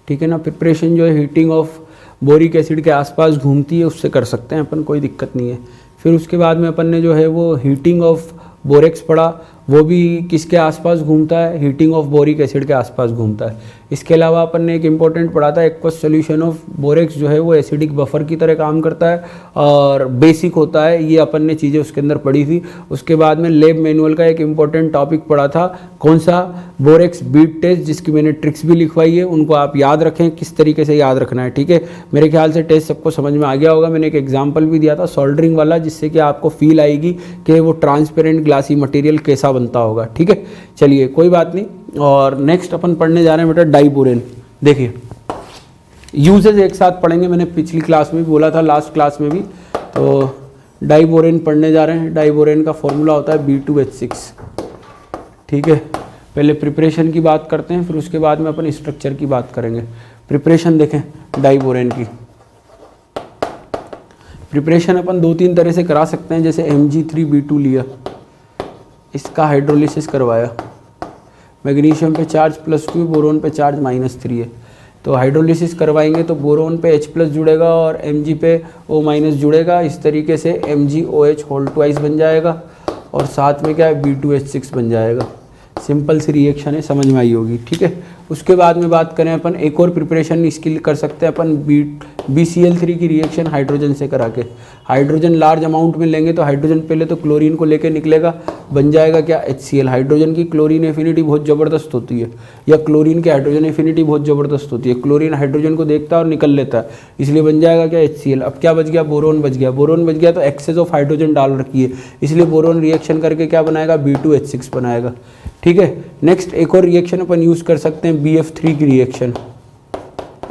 ठीक है ना। प्रिपरेशन जो है हीटिंग ऑफ बोरिक एसिड के आसपास घूमती है, उससे कर सकते हैं अपन, कोई दिक्कत नहीं है। फिर उसके बाद में अपन ने जो है वो हीटिंग ऑफ बोरेक्स पढ़ा, वो भी किसके आसपास घूमता है, हीटिंग ऑफ बोरिक एसिड के आसपास घूमता है। इसके अलावा अपन ने एक इंपॉर्टेंट पढ़ा था, एक्वस सॉल्यूशन ऑफ बोरेक्स जो है वो एसिडिक बफर की तरह काम करता है और बेसिक होता है। ये अपन ने चीज़ें उसके अंदर पढ़ी थी। उसके बाद में लैब मैनुअल का एक इंपॉर्टेंट टॉपिक पढ़ा था, कौन सा, बोरेक्स बीट टेस्ट, जिसकी मैंने ट्रिक्स भी लिखवाई है। उनको आप याद रखें, किस तरीके से याद रखना है, ठीक है। मेरे ख्याल से टेस्ट सबको समझ में आ गया होगा। मैंने एक एग्जाम्पल भी दिया था सोल्डरिंग वाला, जिससे कि आपको फील आएगी कि वो ट्रांसपेरेंट ग्लासी मटेरियल कैसा बनता होगा, ठीक है। चलिए कोई बात नहीं। और नेक्स्ट अपन पढ़ने जा रहे हैं बेटा डाइबोरेन। देखिए यूजेज एक साथ पढ़ेंगे, मैंने पिछली क्लास में भी बोला था, लास्ट क्लास में भी। तो डाइबोरेन पढ़ने जा रहे हैं। डाइबोरेन का फॉर्मूला होता है B2H6, ठीक है। पहले प्रिपरेशन की बात करते हैं, फिर उसके बाद में अपन स्ट्रक्चर की बात करेंगे। प्रिपरेशन देखें डाइबोरेन की। प्रिपरेशन अपन 2-3 तरह से करा सकते हैं। जैसे Mg3B2 लिया, इसका हाइड्रोलिसिस करवाया, मैग्नीशियम पे चार्ज +2, बोरोन पे चार्ज -3 है। तो हाइड्रोलिसिस करवाएंगे तो बोरोन पे H+ जुड़ेगा और Mg पे O- जुड़ेगा। इस तरीके से MgOH होल ट्वाइस बन जाएगा और साथ में क्या है B2H6 बन जाएगा। सिंपल सी रिएक्शन है, समझ में आई होगी, ठीक है। उसके बाद में बात करें अपन, एक और प्रिपरेशन इसकी कर सकते हैं अपन, BCl3 की रिएक्शन हाइड्रोजन से करा के। हाइड्रोजन लार्ज अमाउंट में लेंगे तो हाइड्रोजन पहले तो क्लोरीन को लेके निकलेगा, बन जाएगा क्या HCl। हाइड्रोजन की क्लोरीन एफिनिटी बहुत ज़बरदस्त होती है, या क्लोरीन की हाइड्रोजन एफिनिटी बहुत ज़बरदस्त होती है। क्लोरीन हाइड्रोजन को देखता है और निकल लेता है, इसलिए बन जाएगा क्या HCl। अब क्या बच गया, बोरोन बच गया। बोरोन बच गया तो एक्सेस ऑफ हाइड्रोजन डाल रखी है, इसलिए बोरोन रिएक्शन करके क्या बनाएगा, B2H6 बनाएगा, ठीक है। नेक्स्ट एक और रिएक्शन अपन यूज़ कर सकते हैं, BF3 की reaction,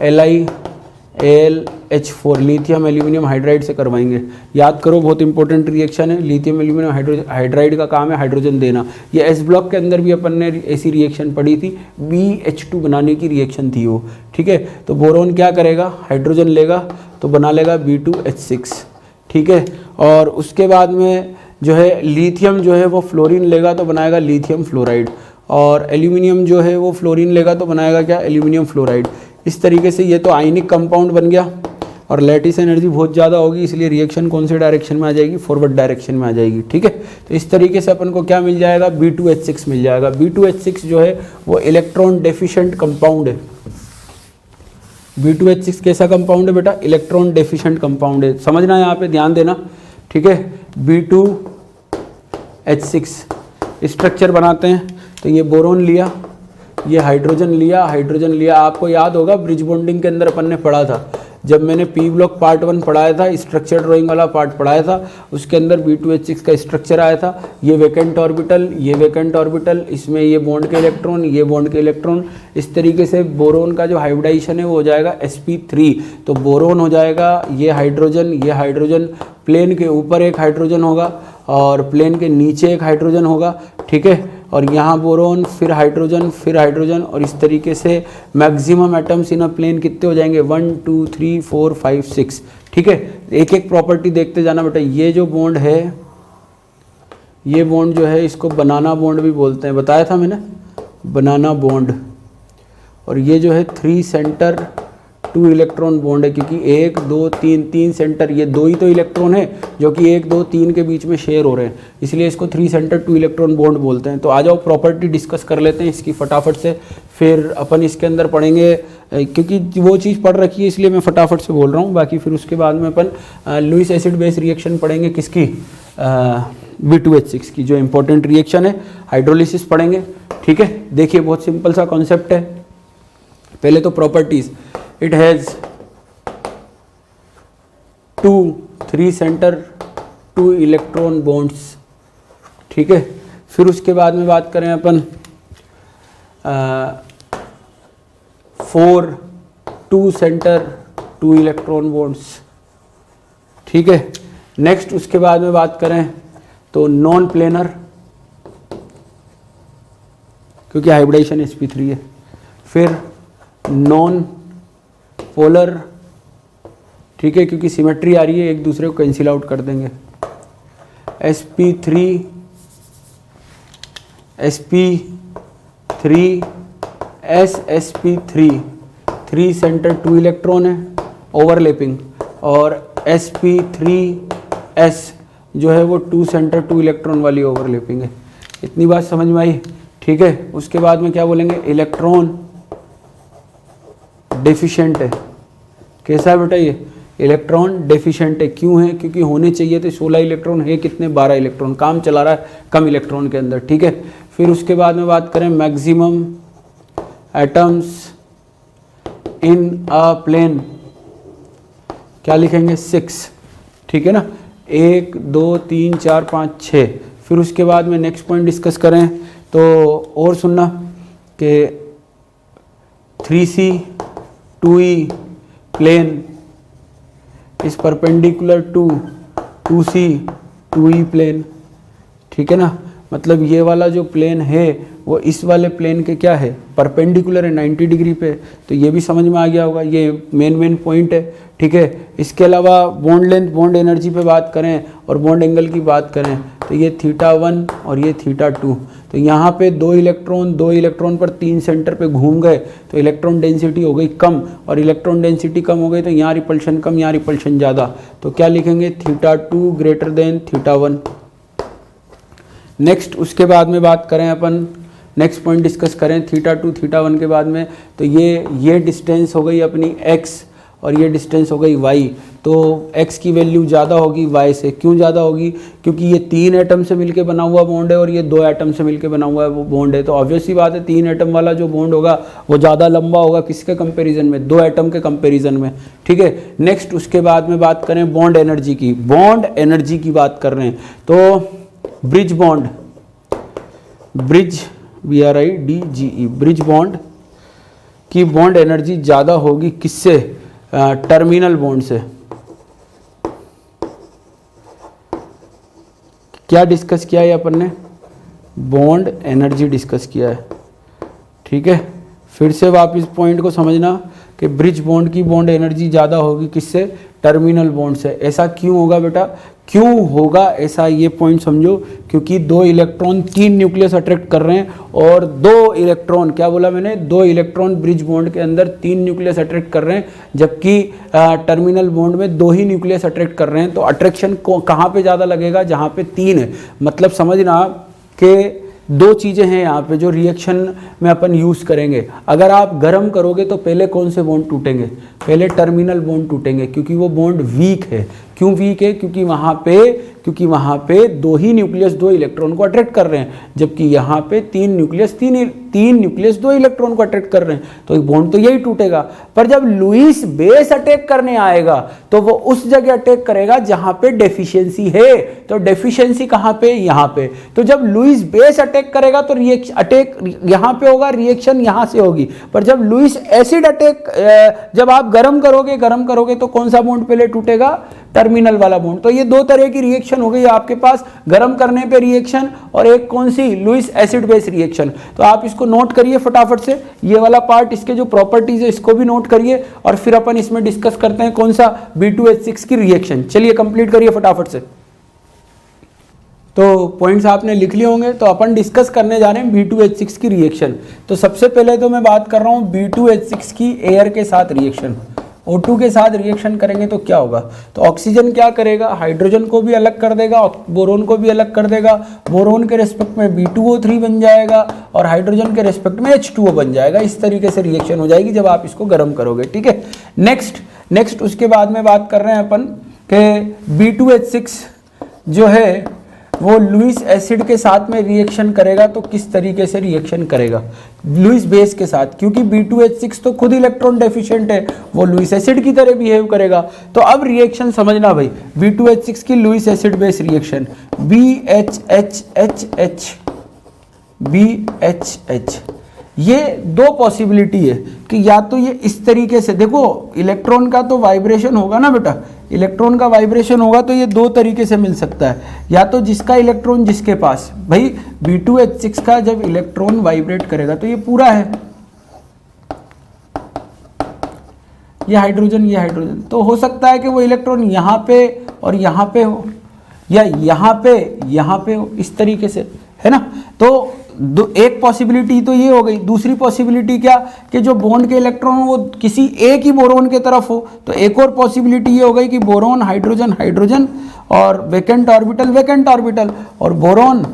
LiAlH4 lithium aluminium hydride से करवाएंगे। याद करो, बहुत इंपॉर्टेंट रिएक्शन है। लिथियम एल्यूमिनियम हाइड्राइड का काम है हाइड्रोजन देना। ये एस ब्लॉक के अंदर भी अपन ने ऐसी रिएक्शन पढ़ी थी, BH2 बनाने की रिएक्शन थी वो, ठीक है। तो बोरोन क्या करेगा, हाइड्रोजन लेगा तो बना लेगा B2H6, ठीक है। और उसके बाद में जो है लिथियम जो है वो फ्लोरीन लेगा तो बनाएगा लिथियम फ्लोराइड, और एल्यूमिनियम जो है वो फ्लोरीन लेगा तो बनाएगा क्या, एल्यूमिनियम फ्लोराइड। इस तरीके से ये तो आयनिक कंपाउंड बन गया और लैटिस एनर्जी बहुत ज़्यादा होगी, इसलिए रिएक्शन कौन से डायरेक्शन में आ जाएगी, फॉरवर्ड डायरेक्शन में आ जाएगी, ठीक है। तो इस तरीके से अपन को क्या मिल जाएगा, B2H6 मिल जाएगा। B2H6 जो है वो इलेक्ट्रॉन डेफिशिएंट कंपाउंड है। B2H6 कैसा कंपाउंड है बेटा, इलेक्ट्रॉन डेफिशिएंट कंपाउंड है। समझना यहाँ पे ध्यान देना, ठीक है। B2H6 स्ट्रक्चर बनाते हैं तो ये बोरोन लिया, ये हाइड्रोजन लिया, आपको याद होगा ब्रिज बॉन्डिंग के अंदर अपन ने पढ़ा था, जब मैंने पी ब्लॉक पार्ट 1 पढ़ाया था, स्ट्रक्चर ड्राइंग वाला पार्ट पढ़ाया था, उसके अंदर B2H6 का स्ट्रक्चर आया था। ये वैकेंट ऑर्बिटल, ये वैकेंट ऑर्बिटल, इसमें ये बॉन्ड के इलेक्ट्रॉन, ये बॉन्ड के इलेक्ट्रॉन, इस तरीके से बोरोन का जो हाइब्रिडाइजेशन है वो हो जाएगा sp3। तो बोरोन हो जाएगा ये हाइड्रोजन, प्लेन के ऊपर एक हाइड्रोजन होगा और प्लेन के नीचे एक हाइड्रोजन होगा, ठीक है। और यहाँ बोरोन, फिर हाइड्रोजन और इस तरीके से maximum atoms in a plane कितने हो जाएंगे 1 2 3 4 5 6, ठीक है। एक एक प्रॉपर्टी देखते जाना बेटा। ये जो बॉन्ड है, ये बॉन्ड जो है इसको बनाना बॉन्ड भी बोलते हैं, बताया था मैंने, बनाना बॉन्ड। और ये जो है 3 सेंटर 2 इलेक्ट्रॉन बॉन्ड है, क्योंकि 1 2 3 सेंटर, ये 2 ही तो इलेक्ट्रॉन है जो कि 1 2 3 के बीच में शेयर हो रहे हैं, इसलिए इसको 3 सेंटर 2 इलेक्ट्रॉन बॉन्ड बोलते हैं। तो आ जाओ प्रॉपर्टी डिस्कस कर लेते हैं इसकी फटाफट से, फिर अपन इसके अंदर पढ़ेंगे, क्योंकि वो चीज़ पढ़ रखी है इसलिए मैं फटाफट से बोल रहा हूँ। बाकी फिर उसके बाद में अपन लुईस एसिड बेस रिएक्शन पढ़ेंगे, किसकी, B2H6 की, जो इंपॉर्टेंट रिएक्शन है, हाइड्रोलिसिस पढ़ेंगे, ठीक है। देखिए बहुत सिंपल सा कॉन्सेप्ट है। पहले तो properties, it has 2 3 centre 2 electron bonds, ठीक है। फिर उसके बाद में बात करें अपन 4 2 सेंटर 2 इलेक्ट्रॉन बॉन्ड्स, ठीक है। नेक्स्ट उसके बाद में बात करें तो नॉन प्लेनर, क्योंकि हाइब्रिडाइजेशन sp3 है। फिर नॉन पोलर, ठीक है, क्योंकि सिमेट्री आ रही है, एक दूसरे को कैंसिल आउट कर देंगे। sp3 sp3 3 सेंटर 2 इलेक्ट्रॉन है, ओवरलैपिंग, और sp3s जो है वो 2 सेंटर 2 इलेक्ट्रॉन वाली ओवरलैपिंग है। इतनी बात समझ में आई, ठीक है। उसके बाद में क्या बोलेंगे, इलेक्ट्रॉन डेफिशिएंट है। कैसा है बेटा ये, इलेक्ट्रॉन डेफिशिएंट है। क्यों है, क्योंकि होने चाहिए थे 16 इलेक्ट्रॉन, है कितने 12 इलेक्ट्रॉन, काम चला रहा है कम इलेक्ट्रॉन के अंदर, ठीक है। फिर उसके बाद में बात करें maximum atoms in a plane, क्या लिखेंगे 6, ठीक है ना, 1 2 3 4 5 6। फिर उसके बाद में नेक्स्ट पॉइंट डिस्कस करें तो और सुनना कि 3C 2E plane is perpendicular to 2C 2E plane, ठीक है ना। मतलब ये वाला जो प्लेन है वो इस वाले प्लेन के क्या है, परपेंडिकुलर है 90 डिग्री पे। तो ये भी समझ में आ गया होगा, ये मेन पॉइंट है, ठीक है। इसके अलावा बॉन्ड लेंथ, बॉन्ड एनर्जी पे बात करें और बॉन्ड एंगल की बात करें तो ये θ1 और ये θ2। तो यहाँ पे 2 इलेक्ट्रॉन पर 3 सेंटर पे घूम गए तो इलेक्ट्रॉन डेंसिटी हो गई कम, और इलेक्ट्रॉन डेंसिटी कम हो गई तो यहाँ रिपल्शन कम, यहाँ रिपल्शन ज़्यादा। तो क्या लिखेंगे, θ2 ग्रेटर देन θ1। नेक्स्ट उसके बाद में बात करें अपन, नेक्स्ट पॉइंट डिस्कस करें θ2 θ1 के बाद में, तो ये डिस्टेंस हो गई अपनी x और ये डिस्टेंस हो गई y। तो x की वैल्यू ज़्यादा होगी y से। क्यों ज़्यादा होगी, क्योंकि ये 3 एटम से मिलके बना हुआ बॉन्ड है और ये 2 एटम से मिलके बना हुआ वो बॉन्ड है। तो ऑब्वियस सी बात है 3 एटम वाला जो बॉन्ड होगा वो ज़्यादा लंबा होगा, किसके कंपेरिजन में, 2 एटम के कंपेरिजन में, ठीक है। नेक्स्ट उसके बाद में बात करें बॉन्ड एनर्जी की, बॉन्ड एनर्जी की बात कर रहे हैं तो bridge bond, bridge BRIDGE, bridge bond की बॉन्ड एनर्जी ज़्यादा होगी किससे, टर्मिनल बॉन्ड से। क्या डिस्कस किया है अपन ने, बॉन्ड एनर्जी डिस्कस किया है, ठीक है। फिर से वापस पॉइंट को समझना कि ब्रिज बॉन्ड की बॉन्ड एनर्जी ज़्यादा होगी किससे, टर्मिनल बॉन्ड से। ऐसा क्यों होगा बेटा, क्यों होगा ऐसा, ये पॉइंट समझो, क्योंकि 2 इलेक्ट्रॉन 3 न्यूक्लियस अट्रैक्ट कर रहे हैं और 2 इलेक्ट्रॉन, क्या बोला मैंने, 2 इलेक्ट्रॉन ब्रिज बॉन्ड के अंदर 3 न्यूक्लियस अट्रैक्ट कर रहे हैं, जबकि टर्मिनल बॉन्ड में 2 ही न्यूक्लियस अट्रैक्ट कर रहे हैं। तो अट्रैक्शन कहाँ पे ज़्यादा लगेगा, जहाँ पे 3 है। मतलब समझना कि 2 चीज़ें हैं यहाँ पे जो रिएक्शन में अपन यूज़ करेंगे। अगर आप गर्म करोगे तो पहले कौन से बॉन्ड टूटेंगे, पहले टर्मिनल बॉन्ड टूटेंगे, क्योंकि वो बॉन्ड वीक है। क्यों वीक है? क्योंकि वहाँ पे दो ही न्यूक्लियस दो इलेक्ट्रॉन को अट्रैक्ट कर रहे हैं, जबकि यहाँ पे तीन न्यूक्लियस दो इलेक्ट्रॉन को अट्रैक्ट कर रहे हैं, तो एक बॉन्ड तो यही टूटेगा। पर जब लुईस बेस अटैक करने आएगा तो वो उस जगह अटैक करेगा जहां पे डेफिशिएंसी है। तो डेफिशिएंसी कहां पे? यहां पे। तो जब लुईस बेस अटैक करेगा तो रिएक्शन अटैक यहां पे होगा, रिएक्शन यहां से होगी। पर जब लुईस एसिड अटैक, जब आप गर्म करोगे तो कौन सा बॉन्ड पहले टूटेगा? टर्मिनल वाला बॉन्ड। तो ये दो तरह की रिएक्शन हो गई आपके पास, गर्म करने पे रिएक्शन और एक कौन सी? Lewis acid base reaction. तो आप इसको नोट करिए फटाफट से, ये वाला पार्ट, इसके जो प्रॉपर्टीज है इसको भी नोट करिए और फिर अपन इसमें डिस्कस करते हैं कौन सा? B2H6 की रिएक्शन। चलिए कंप्लीट करिए फटाफट से। तो पॉइंट्स आपने लिख लिए होंगे, तो अपन डिस्कस करने जा रहे हैं B2H6 की रिएक्शन। तो सबसे पहले तो मैं बात कर रहा हूं B2H6 की एयर के साथ रिएक्शन। O2 के साथ रिएक्शन करेंगे तो क्या होगा? तो ऑक्सीजन क्या करेगा? हाइड्रोजन को भी अलग कर देगा, बोरोन को भी अलग कर देगा। बोरोन के रेस्पेक्ट में B2O3 बन जाएगा और हाइड्रोजन के रेस्पेक्ट में H2O बन जाएगा। इस तरीके से रिएक्शन हो जाएगी जब आप इसको गर्म करोगे, ठीक है। नेक्स्ट उसके बाद में बात कर रहे हैं अपन कि B2H6 जो है वो लुईस एसिड के साथ में रिएक्शन करेगा। तो किस तरीके से रिएक्शन करेगा? लुईस बेस के साथ, क्योंकि B2H6 तो खुद इलेक्ट्रॉन डेफिशिएंट है, वो लुईस एसिड की तरह बिहेव करेगा। तो अब रिएक्शन समझना भाई, B2H6 की Lewis acid base reaction BHH, ये दो पॉसिबिलिटी है कि या तो ये इस तरीके से, देखो इलेक्ट्रॉन का तो वाइब्रेशन होगा ना बेटा, इलेक्ट्रॉन का वाइब्रेशन होगा तो ये दो तरीके से मिल सकता है। या तो जिसका इलेक्ट्रॉन जिसके पास, भाई B2H6 का जब इलेक्ट्रॉन वाइब्रेट करेगा तो ये पूरा है, ये हाइड्रोजन, तो हो सकता है कि वो इलेक्ट्रॉन यहाँ पे और यहाँ पे हो, या यहाँ पे हो, इस तरीके से, है ना। तो एक पॉसिबिलिटी तो ये हो गई। दूसरी पॉसिबिलिटी क्या? कि जो बॉन्ड के इलेक्ट्रॉन वो किसी एक ही बोरोन के तरफ हो। तो एक और पॉसिबिलिटी ये हो गई कि बोरोन हाइड्रोजन और वैकेंट ऑर्बिटल और बोरोन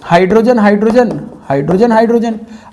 हाइड्रोजन।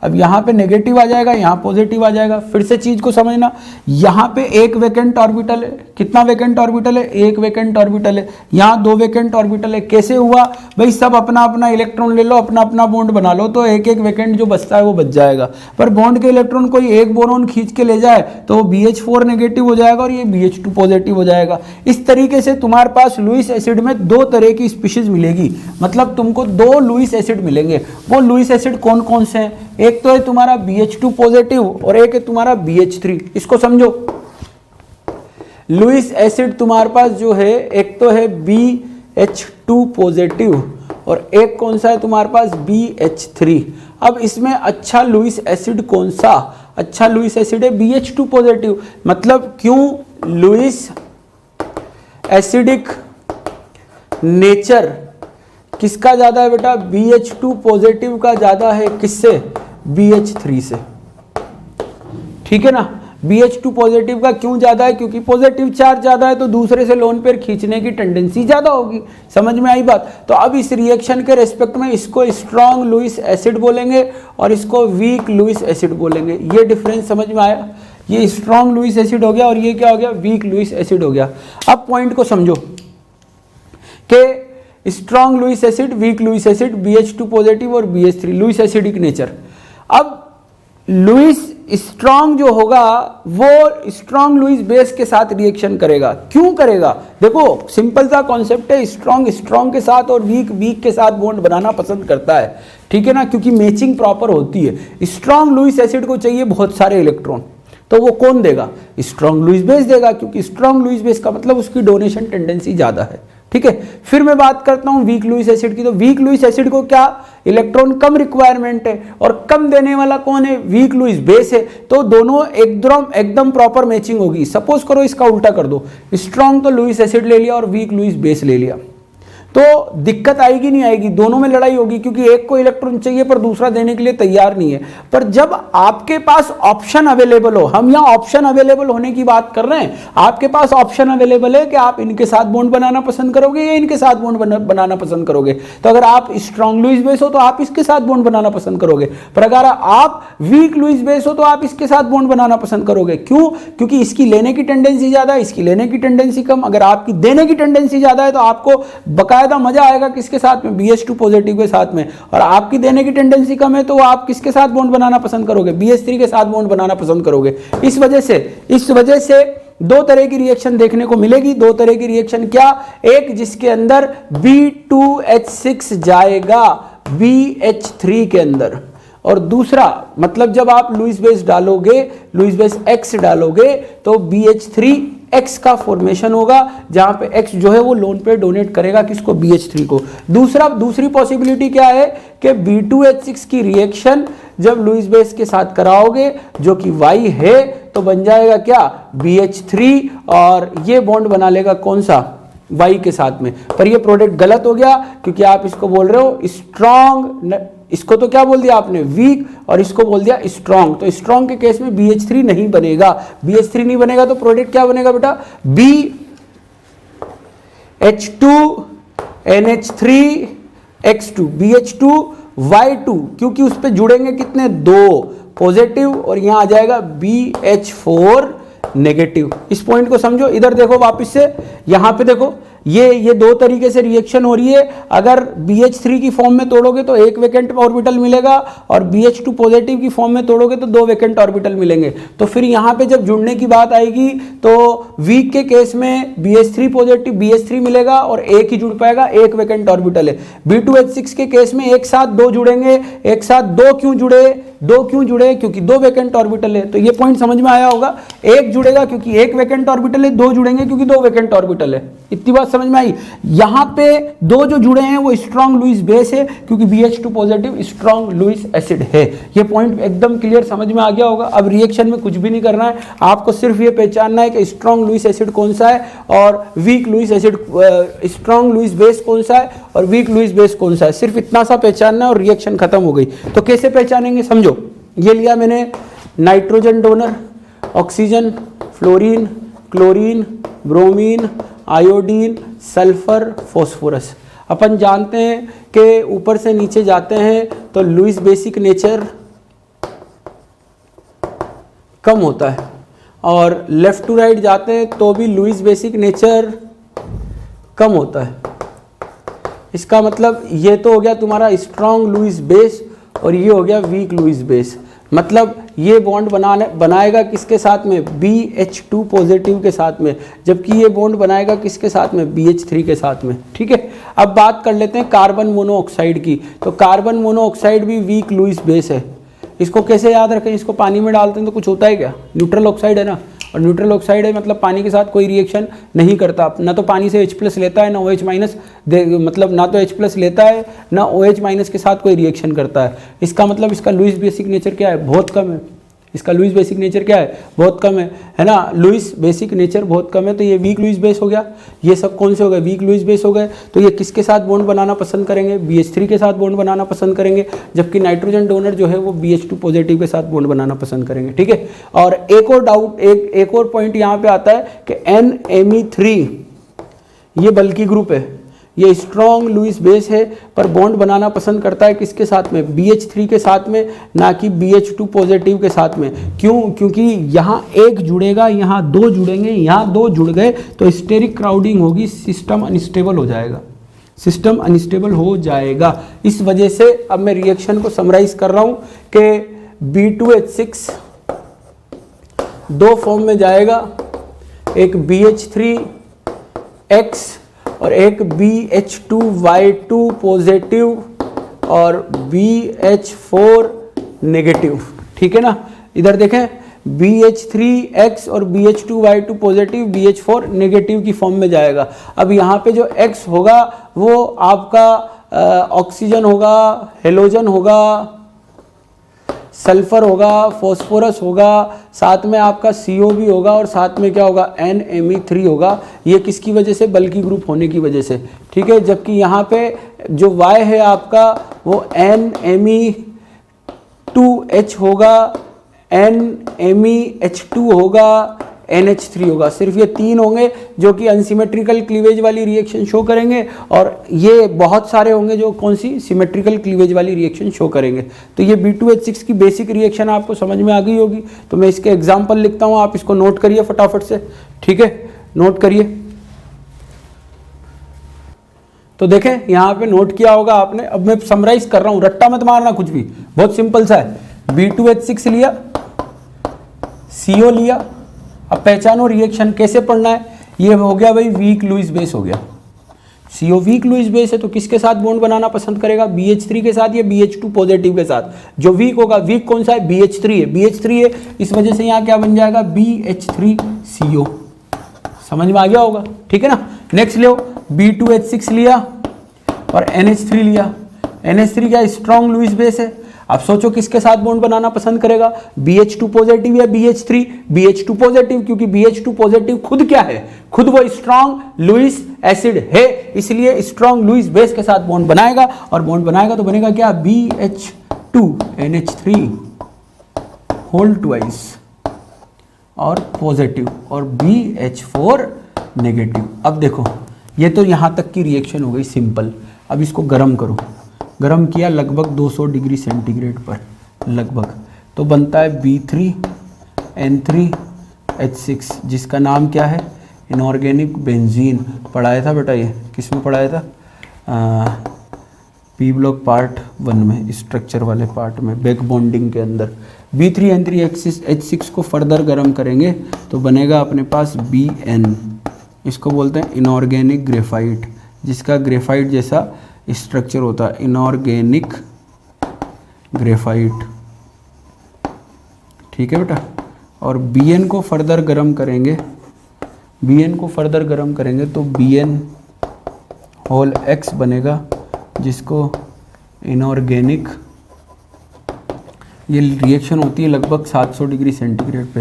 अब यहाँ पे नेगेटिव आ जाएगा, यहाँ पॉजिटिव आ जाएगा। फिर से चीज को समझना, यहाँ पे एक वैकेंट ऑर्बिटल है। कितना वैकेंट ऑर्बिटल है? एक वैकेंट ऑर्बिटल है। यहाँ दो वैकेंट ऑर्बिटल है। कैसे हुआ भाई? सब अपना अपना इलेक्ट्रॉन ले लो, अपना अपना बॉन्ड बना लो, तो एक एक वैकेंट जो बचता है वो बच जाएगा। पर बॉन्ड के इलेक्ट्रॉन कोई एक बोरोन खींच के ले जाए तो वो BH4 नेगेटिव हो जाएगा और ये BH2 पॉजिटिव हो जाएगा। इस तरीके से तुम्हारे पास लुईस एसिड में दो तरह की स्पीशीज मिलेगी, मतलब तुमको दो लुईस एसिड मिलेंगे। वो लुईस एसिड कौन कौन से हैं? एक तो है तुम्हारा BH2 पॉजिटिव और एक है तुम्हारा BH3। इसको समझो, लुईस एसिड तुम्हारे पास जो है एक तो है BH2 पॉजिटिव और एक कौन सा है तुम्हारे पास? BH3। अब इसमें अच्छा लुईस एसिड कौन सा? अच्छा लुईस एसिड है BH2 पॉजिटिव। मतलब क्यों? लुईस एसिडिक नेचर किसका ज्यादा है बेटा? BH2 पॉजिटिव का ज्यादा है। किससे? BH3 से, ठीक है ना। BH2 पॉजिटिव का क्यों ज्यादा है? क्योंकि पॉजिटिव चार्ज ज्यादा है तो दूसरे से लोन पेयर खींचने की टेंडेंसी ज्यादा होगी। समझ में आई बात? तो अब इस रिएक्शन के रेस्पेक्ट में इसको स्ट्रॉन्ग लुईस एसिड बोलेंगे और इसको वीक लुईस एसिड बोलेंगे। ये डिफरेंस समझ में आया? ये स्ट्रॉन्ग लुईस एसिड हो गया और ये क्या हो गया? वीक लुईस एसिड हो गया। अब पॉइंट को समझो कि strong Lewis acid, weak Lewis acid, BH2 positive और BH3, लुईस एसिडिक नेचर। अब लुईस स्ट्रॉन्ग जो होगा वो स्ट्रॉन्ग लुईस बेस के साथ रिएक्शन करेगा। क्यों करेगा? देखो सिंपल सा कॉन्सेप्ट है, स्ट्रॉन्ग के साथ और वीक के साथ बॉन्ड बनाना पसंद करता है, ठीक है ना, क्योंकि मैचिंग प्रॉपर होती है। स्ट्रॉन्ग लुईस एसिड को चाहिए बहुत सारे इलेक्ट्रॉन, तो वो कौन देगा? स्ट्रॉन्ग लुईस बेस देगा, क्योंकि स्ट्रॉन्ग लुईस बेस का मतलब उसकी डोनेशन टेंडेंसी ज्यादा है, ठीक है। फिर मैं बात करता हूं वीक लुईस एसिड की। तो वीक लुईस एसिड को क्या? इलेक्ट्रॉन कम रिक्वायरमेंट है और कम देने वाला कौन है? वीक लुईस बेस है। तो दोनों एकदम प्रॉपर मैचिंग होगी। सपोज करो इसका उल्टा कर दो, स्ट्रॉन्ग तो लुईस एसिड ले लिया और वीक लुईस बेस ले लिया, तो दिक्कत आएगी नहीं आएगी, दोनों में लड़ाई होगी, क्योंकि एक को इलेक्ट्रॉन चाहिए पर दूसरा देने के लिए तैयार नहीं है। पर जब आपके पास ऑप्शन अवेलेबल हो, हम यहाँ ऑप्शन अवेलेबल होने की बात कर रहे हैं, आपके पास ऑप्शन अवेलेबल है कि आप इनके साथ बॉन्ड बनाना पसंद करोगे या इनके साथ बॉन्ड बनाना पसंद करोगे। तो अगर आप स्ट्रॉन्ग लुईस बेस हो तो आप इसके साथ बॉन्ड बनाना पसंद करोगे, पर अगर आप वीक लुईस बेस हो तो आप इसके साथ बॉन्ड बनाना पसंद करोगे। क्यों? क्योंकि इसकी लेने की टेंडेंसी ज्यादा है, इसकी लेने की टेंडेंसी कम। अगर आपकी देने की टेंडेंसी ज्यादा है तो आपको बकायदा मजा आएगा किसके साथ में, BH2 पॉजिटिव के साथ में, और आपकी देने की टेंडेंसी कम है तो आप किसके साथ बॉन्ड बनाना पसंद करोगे, BH3 के साथ बॉन्ड बनाना पसंद करोगे। इस वजह से दो तरह की रिएक्शन देखने को मिलेगी। दो तरह की रिएक्शन क्या? एक जिसके अंदर B2H6 जाएगा BH3 के अंदर, और दूसरा मतलब जब आप लुईस बेस डालोगे, लुईस बेस X डालोगे तो BH3X का फॉर्मेशन होगा, जहां पे X जो है वो लोन पे डोनेट करेगा किसको, BH3 को। दूसरी पॉसिबिलिटी क्या है कि B2H6 की रिएक्शन जब लुईस बेस के साथ कराओगे जो कि Y है तो बन जाएगा क्या, BH3, और ये बॉन्ड बना लेगा कौन सा, Y के साथ में। पर ये प्रोडक्ट गलत हो गया क्योंकि आप इसको बोल रहे हो स्ट्रॉन्ग, इसको तो क्या बोल दिया आपने, वीक, और इसको बोल दिया स्ट्रॉन्ग। तो स्ट्रॉन्ग के केस में BH3 नहीं बनेगा, BH3 नहीं बनेगा तो प्रोडक्ट क्या बनेगा बेटा, BH2NH3X2, BH2Y2, क्योंकि उस पे जुड़ेंगे कितने, दो पॉजिटिव, और यहां आ जाएगा BH4 नेगेटिव। इस पॉइंट को समझो। इधर देखो वापस से, यहां पे देखो ये दो तरीके से रिएक्शन हो रही है। अगर BH3 की फॉर्म में तोड़ोगे तो एक वैकेंट ऑर्बिटल मिलेगा, और BH2 पॉजिटिव की फॉर्म में तोड़ोगे तो दो वैकेंट ऑर्बिटल मिलेंगे। तो फिर यहाँ पे जब जुड़ने की बात आएगी तो वीक के केस में BH3 पॉजिटिव BH3 मिलेगा और एक ही जुड़ पाएगा, एक वैकेंट ऑर्बिटल है। B2H6 के केस में एक साथ दो जुड़ेंगे, एक साथ दो क्यों जुड़े, क्योंकि दो वैकेंट ऑर्बिटल है। तो ये पॉइंट समझ में आया होगा। एक जुड़ेगा क्योंकि एक वैकेंट ऑर्बिटल है, दो जुड़ेंगे क्योंकि दो वैकेंट ऑर्बिटल है। इतनी बात समझ में आई। यहां पे दो जो जुड़े हैं वो स्ट्रॉन्ग लुईस बेस है क्योंकि BH2 positive strong Lewis acid है। ये पॉइंट एकदम क्लियर समझ में आ गया होगा। अब रिएक्शन में कुछ भी नहीं करना है, आपको सिर्फ ये पहचानना है कि स्ट्रॉन्ग लुईस एसिड कौन सा है और weak Lewis acid, strong Lewis base कौन सा है और वीक लुईस बेस कौन सा है। सिर्फ इतना सा पहचानना है और रिएक्शन खत्म हो गई। तो कैसे पहचानेंगे समझो। ये लिया मैंने nitrogen donor, oxygen, fluorine, chlorine, bromine, iodine, sulphur, phosphorus. अपन जानते हैं कि ऊपर से नीचे जाते हैं तो लुईस बेसिक नेचर कम होता है, और लेफ्ट टू राइट जाते हैं तो भी लुईस बेसिक नेचर कम होता है। इसका मतलब ये तो हो गया तुम्हारा स्ट्रॉन्ग लुईस बेस और ये हो गया वीक लुईस बेस। मतलब ये बॉन्ड बनाएगा किसके साथ में, BH2 पॉजिटिव के साथ में, जबकि ये बॉन्ड बनाएगा किसके साथ में, BH3 के साथ में। ठीक है। अब बात कर लेते हैं कार्बन मोनोऑक्साइड की। तो कार्बन मोनोऑक्साइड भी वीक लुईस बेस है। इसको कैसे याद रखें, इसको पानी में डालते हैं तो कुछ होता है क्या, न्यूट्रल ऑक्साइड है ना, और न्यूट्रल ऑक्साइड है मतलब पानी के साथ कोई रिएक्शन नहीं करता। ना तो पानी से H+ लेता है ना OH-, मतलब ना तो H+ लेता है ना OH- के साथ कोई रिएक्शन करता है। इसका मतलब इसका लुईस बेसिक नेचर क्या है, बहुत कम है। इसका लुईस बेसिक नेचर क्या है, बहुत कम है ना। लुईस बेसिक नेचर बहुत कम है, तो ये वीक लुईस बेस हो गया। ये सब कौन से हो गए, वीक लुईस बेस हो गए। तो ये किसके साथ बॉन्ड बनाना पसंद करेंगे, BH3 के साथ बॉन्ड बनाना पसंद करेंगे, जबकि नाइट्रोजन डोनर जो है वो BH2 पॉजिटिव के साथ बॉन्ड बनाना पसंद करेंगे। ठीक है। और एक और पॉइंट यहाँ पे आता है कि NMe3 ये बल्कि ग्रुप है, ये स्ट्रॉन्ग लुईस बेस है पर बॉन्ड बनाना पसंद करता है किसके साथ में, BH3 के साथ में, ना कि BH2 पॉजिटिव के साथ में। क्यों? क्योंकि यहाँ एक जुड़ेगा, यहाँ दो जुड़ेंगे, यहाँ दो जुड़ गए तो स्टेरिक क्राउडिंग होगी, सिस्टम अनस्टेबल हो जाएगा, सिस्टम अनस्टेबल हो जाएगा। इस वजह से अब मैं रिएक्शन को समराइज कर रहा हूँ कि B2H6 दो फॉर्म में जाएगा, एक BH3X और एक BH2Y2 पॉजिटिव और BH4 नेगेटिव। ठीक है ना। इधर देखें BH3X और BH2Y2 पॉजिटिव BH4 नेगेटिव की फॉर्म में जाएगा। अब यहाँ पे जो X होगा वो आपका ऑक्सीजन होगा, हेलोजन होगा, सल्फर होगा, फॉस्फोरस होगा, साथ में आपका CO भी होगा और साथ में क्या होगा NMe3 होगा। ये किसकी वजह से? बल्की ग्रुप होने की वजह से, ठीक है। जबकि यहाँ पे जो Y है आपका वो NMe2H होगा, NMeH2 होगा, NH3 होगा। सिर्फ ये 3 होंगे जो कि अनसिमेट्रिकल क्लीवेज वाली रिएक्शन शो करेंगे, और ये बहुत सारे होंगे जो कौन सी सिमेट्रिकल क्लीवेज वाली रिएक्शन शो करेंगे। तो ये B2H6 की बेसिक रिएक्शन आपको समझ में आ गई होगी। तो मैं इसके एग्जाम्पल लिखता हूँ, आप इसको नोट करिए फटाफट से, ठीक है, नोट करिए। तो देखें यहाँ पे नोट किया होगा आपने। अब मैं समराइज कर रहा हूँ, रट्टा मत मारना कुछ भी, बहुत सिंपल सा है। B2H6 लिया, CO लिया, अब पहचानो रिएक्शन कैसे पढ़ना है। ये हो गया भाई वीक लुईस बेस हो गया। CO वीक लुईस बेस है तो किसके साथ बॉन्ड बनाना पसंद करेगा? BH3 के साथ या BH2 पॉजिटिव के साथ? जो वीक होगा, वीक कौन सा है? BH3 है, BH3 है, इस वजह से यहाँ क्या बन जाएगा? BH3CO। समझ में आ गया होगा, ठीक है ना। नेक्स्ट लो, B2H6 लिया और NH3 लिया। NH3 क्या स्ट्रॉन्ग लुईस बेस है। अब सोचो किसके साथ बॉन्ड बनाना पसंद करेगा? BH2 पॉजिटिव या BH3? BH2 पॉजिटिव, क्योंकि BH2 पॉजिटिव खुद क्या है? खुद वो स्ट्रॉन्ग लुईस एसिड है, इसलिए स्ट्रॉन्ग लुईस बेस के साथ बॉन्ड बनाएगा। और बॉन्ड बनाएगा तो बनेगा क्या? BH2NH3 होल ट्वाइस और पॉजिटिव, और BH4 नेगेटिव। अब देखो ये तो यहाँ तक की रिएक्शन हो गई सिंपल। अब इसको गर्म करो, गर्म किया लगभग 200 डिग्री सेंटीग्रेड पर लगभग, तो बनता है B3N3H6, जिसका नाम क्या है? Inorganic benzene. पढ़ाया था बेटा, ये किस में पढ़ाया था? P ब्लॉक पार्ट 1 में, स्ट्रक्चर वाले पार्ट में, बैक बॉन्डिंग के अंदर। B3N3H6 को फर्दर गर्म करेंगे तो बनेगा अपने पास BN, इसको बोलते हैं इनऑर्गेनिक ग्रेफाइट, जिसका ग्रेफाइट जैसा स्ट्रक्चर होता है, इनऑर्गेनिक ग्रेफाइट, ठीक है बेटा। और BN को फर्दर गर्म करेंगे, BN को फर्दर गर्म करेंगे तो BN होल X बनेगा, जिसको इनऑर्गेनिक, ये रिएक्शन होती है लगभग 700 डिग्री सेंटीग्रेड पे।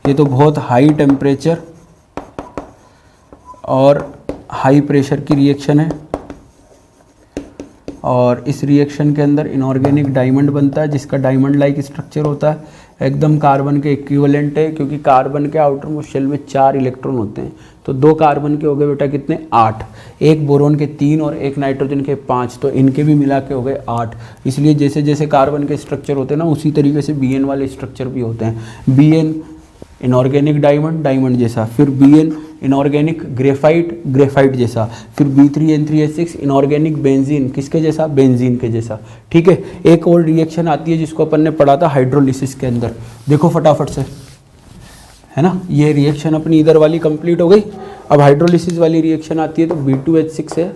ये तो बहुत हाई टेम्परेचर और हाई प्रेशर की रिएक्शन है, और इस रिएक्शन के अंदर इनऑर्गेनिक डायमंड बनता है, जिसका डायमंड लाइक स्ट्रक्चर होता है, एकदम कार्बन के इक्विवेलेंट है, क्योंकि कार्बन के आउटर मोस्ट शेल में 4 इलेक्ट्रॉन होते हैं। तो 2 कार्बन के हो गए बेटा कितने? 8, एक बोरोन के 3 और एक नाइट्रोजन के 5, तो इनके भी मिला के हो गए 8। इसलिए जैसे जैसे कार्बन के स्ट्रक्चर होते हैं ना, उसी तरीके से BN वाले स्ट्रक्चर भी होते हैं। BN इनऑर्गेनिक डायमंड, डायमंड जैसा, फिर BN इनऑर्गेनिक ग्रेफाइट, ग्रेफाइट जैसा, फिर B3N3H6 इनऑर्गेनिक बेंजीन, किसके जैसा? बेंजीन के जैसा, ठीक है। एक और रिएक्शन आती है जिसको अपन ने पढ़ा था हाइड्रोलिसिस के अंदर, देखो फटाफट से, है ना। ये रिएक्शन अपनी इधर वाली कंप्लीट हो गई। अब हाइड्रोलिसिस वाली रिएक्शन आती है तो B2H6 है,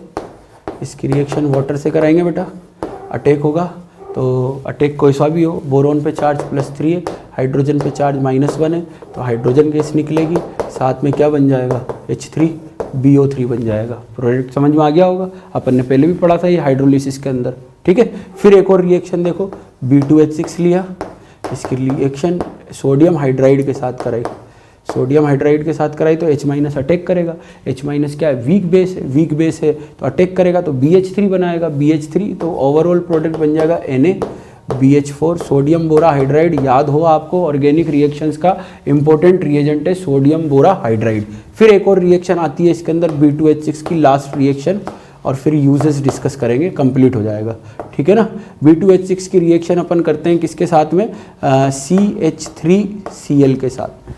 इसकी रिएक्शन वाटर से कराएंगे बेटा। अटैक होगा तो अटैक कोई सा भी हो, बोरोन पे चार्ज +3 है, हाइड्रोजन पे चार्ज -1 है, तो हाइड्रोजन गैस निकलेगी, साथ में क्या बन जाएगा? H3BO3 बन जाएगा। प्रोडक्ट समझ में आ गया होगा, अपन ने पहले भी पढ़ा था ये हाइड्रोलिसिस के अंदर, ठीक है। फिर एक और रिएक्शन देखो, B2H6 लिया, इसकी रिएक्शन सोडियम हाइड्राइड के साथ कराई, सोडियम हाइड्राइड के साथ कराई तो H- अटैक करेगा। H- क्या है? वीक बेस है, वीक बेस है तो अटैक करेगा तो BH3 बनाएगा, BH3 तो ओवरऑल प्रोडक्ट बन जाएगा NaBH4 सोडियम बोरा हाइड्राइड। याद हो आपको, ऑर्गेनिक रिएक्शंस का इंपॉर्टेंट रिएजेंट है सोडियम बोरा हाइड्राइड। फिर एक और रिएक्शन आती है इसके अंदर B2H6 की लास्ट रिएक्शन, और फिर यूजेस डिस्कस करेंगे, कंप्लीट हो जाएगा, ठीक है ना। B2H6 की रिएक्शन अपन करते हैं किसके साथ में? CH3Cl के साथ में।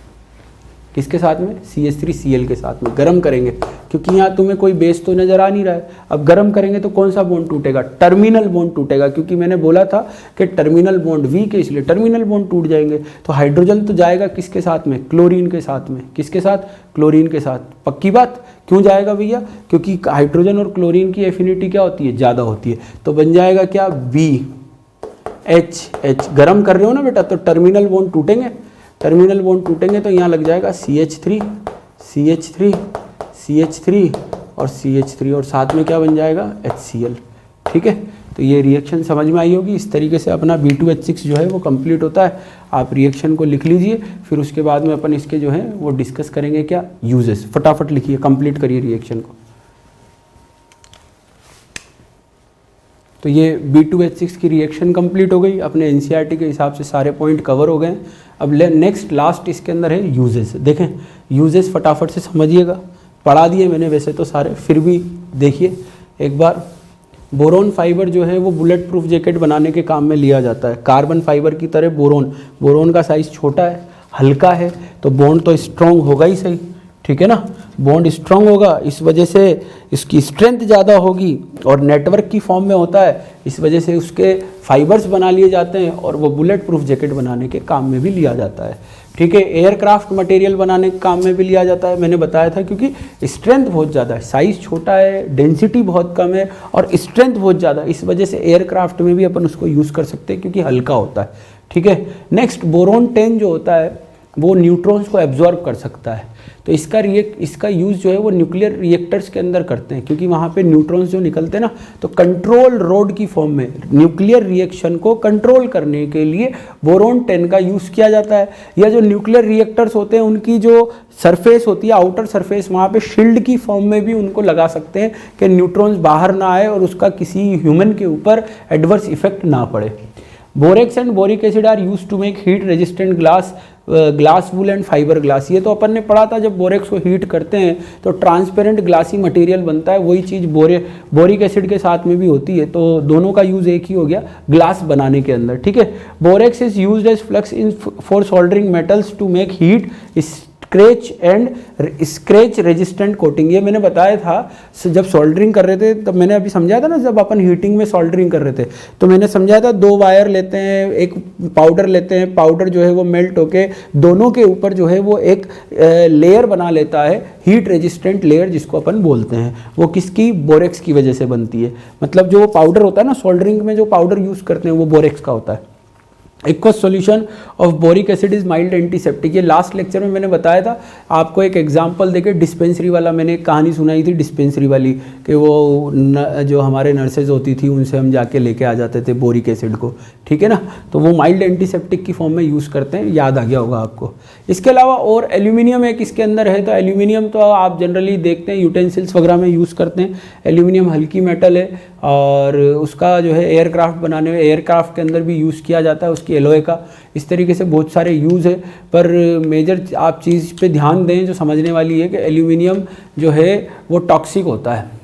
किसके साथ में? CH3Cl के साथ में गर्म करेंगे, क्योंकि यहाँ तुम्हें कोई बेस तो नज़र आ नहीं रहा है। अब गर्म करेंगे तो कौन सा बॉन्ड टूटेगा? टर्मिनल बॉन्ड टूटेगा, क्योंकि मैंने बोला था कि टर्मिनल बॉन्ड वीक है, इसलिए टर्मिनल बॉन्ड टूट जाएंगे। तो हाइड्रोजन तो जाएगा किसके साथ में? क्लोरीन के साथ में। किसके साथ? क्लोरीन के साथ। पक्की बात? क्यों जाएगा भैया? क्योंकि हाइड्रोजन और क्लोरीन की एफिनिटी क्या होती है? ज़्यादा होती है। तो बन जाएगा क्या? BHH। गर्म कर रहे हो ना बेटा, तो टर्मिनल बॉन्ड टूटेंगे, टर्मिनल बॉन्ड टूटेंगे तो यहाँ लग जाएगा CH3 CH3 CH3 और CH3, और साथ में क्या बन जाएगा? HCl, ठीक है। तो ये रिएक्शन समझ में आई होगी। इस तरीके से अपना B2H6 जो है वो कंप्लीट होता है। आप रिएक्शन को लिख लीजिए, फिर उसके बाद में अपन इसके जो है वो डिस्कस करेंगे क्या यूजेस। फटाफट लिखिए, कंप्लीट करिए रिएक्शन को। तो ये B2H6 की रिएक्शन कंप्लीट हो गई, अपने NCERT के हिसाब से सारे पॉइंट कवर हो गए। अब नेक्स्ट लास्ट इसके अंदर है यूजेस। देखें यूजेस फटाफट से समझिएगा, पढ़ा दिए मैंने वैसे तो सारे, फिर भी देखिए एक बार। बोरोन फाइबर जो है वो बुलेट प्रूफ जैकेट बनाने के काम में लिया जाता है। कार्बन फाइबर की तरह बोरोन का साइज़ छोटा है, हल्का है, तो बॉन्ड तो स्ट्रॉन्ग होगा ही सही, ठीक है ना। बॉन्ड स्ट्रॉन्ग होगा, इस वजह से इसकी स्ट्रेंथ ज़्यादा होगी और नेटवर्क की फॉर्म में होता है, इस वजह से उसके फाइबर्स बना लिए जाते हैं और वो बुलेट प्रूफ जैकेट बनाने के काम में भी लिया जाता है, ठीक है। एयरक्राफ्ट मटेरियल बनाने के काम में भी लिया जाता है, मैंने बताया था, क्योंकि स्ट्रेंथ बहुत ज़्यादा है, साइज़ छोटा है, डेंसिटी बहुत कम है और स्ट्रेंथ बहुत ज़्यादा, इस वजह से एयरक्राफ्ट में भी अपन उसको यूज़ कर सकते हैं क्योंकि हल्का होता है, ठीक है। नेक्स्ट बोरोन 10 जो होता है वो न्यूट्रॉन्स को एब्जॉर्ब कर सकता है, तो इसका यूज़ जो है वो न्यूक्लियर रिएक्टर्स के अंदर करते हैं, क्योंकि वहाँ पे न्यूट्रॉन्स जो निकलते हैं ना, तो कंट्रोल रोड की फॉर्म में न्यूक्लियर रिएक्शन को कंट्रोल करने के लिए बोरोन 10 का यूज़ किया जाता है। या जो न्यूक्लियर रिएक्टर्स होते हैं उनकी जो सरफेस होती है, आउटर सरफेस, वहाँ पे शील्ड की फॉर्म में भी उनको लगा सकते हैं कि न्यूट्रॉन्स बाहर ना आए और उसका किसी ह्यूमन के ऊपर एडवर्स इफेक्ट ना पड़े। Borax and boric acid are use to make heat resistant glass wool and fibre glass. ये तो अपन ने पढ़ा था, जब बोरेक्स को हीट करते हैं तो ट्रांसपेरेंट ग्लासी मटेरियल बनता है, वही चीज़ बोरिक एसिड के साथ में भी होती है, तो दोनों का यूज़ एक ही हो गया ग्लास बनाने के अंदर, ठीक है। Borax is used as flux in for soldering metals to make heat scratch resistant coating. ये मैंने बताया था जब सोल्डरिंग कर रहे थे, तब मैंने अभी समझाया था ना, जब अपन हीटिंग में सोल्डरिंग कर रहे थे तो मैंने समझाया था 2 वायर लेते हैं, एक पाउडर लेते हैं, पाउडर जो है वो मेल्ट होके दोनों के ऊपर जो है वो एक लेयर बना लेता है, हीट रेजिस्टेंट लेयर जिसको अपन बोलते हैं। वो किसकी? बोरेक्स की वजह से बनती है। मतलब जो पाउडर होता है ना, सोल्डरिंग में जो पाउडर यूज़ करते हैं वो बोरेक्स का होता है। Aqueous solution of boric acid is mild antiseptic. ये लास्ट लेक्चर में मैंने बताया था आपको, एक एग्जांपल देके डिस्पेंसरी वाला मैंने एक कहानी सुनाई थी, डिस्पेंसरी वाली, कि वो जो हमारे नर्सेज होती थी उनसे हम जाके लेके आ जाते थे बोरिक एसिड को, ठीक है ना। तो वो माइल्ड एंटीसेप्टिक की फॉर्म में यूज़ करते हैं, याद आ गया होगा आपको। इसके अलावा और एल्यूमिनियम एक इसके अंदर है, तो एल्यूमिनियम तो आप जनरली देखते हैं यूटेंसिल्स वगैरह में यूज़ करते हैं। एल्यूमिनियम हल्की मेटल है और उसका जो है एयरक्राफ्ट बनाने में, एयरक्राफ्ट के अंदर भी यूज़ किया जाता है, उसकी एलॉय का। इस तरीके से बहुत सारे यूज़ है, पर मेजर आप चीज़ पे ध्यान दें जो समझने वाली है कि एल्यूमिनियम जो है वो टॉक्सिक होता है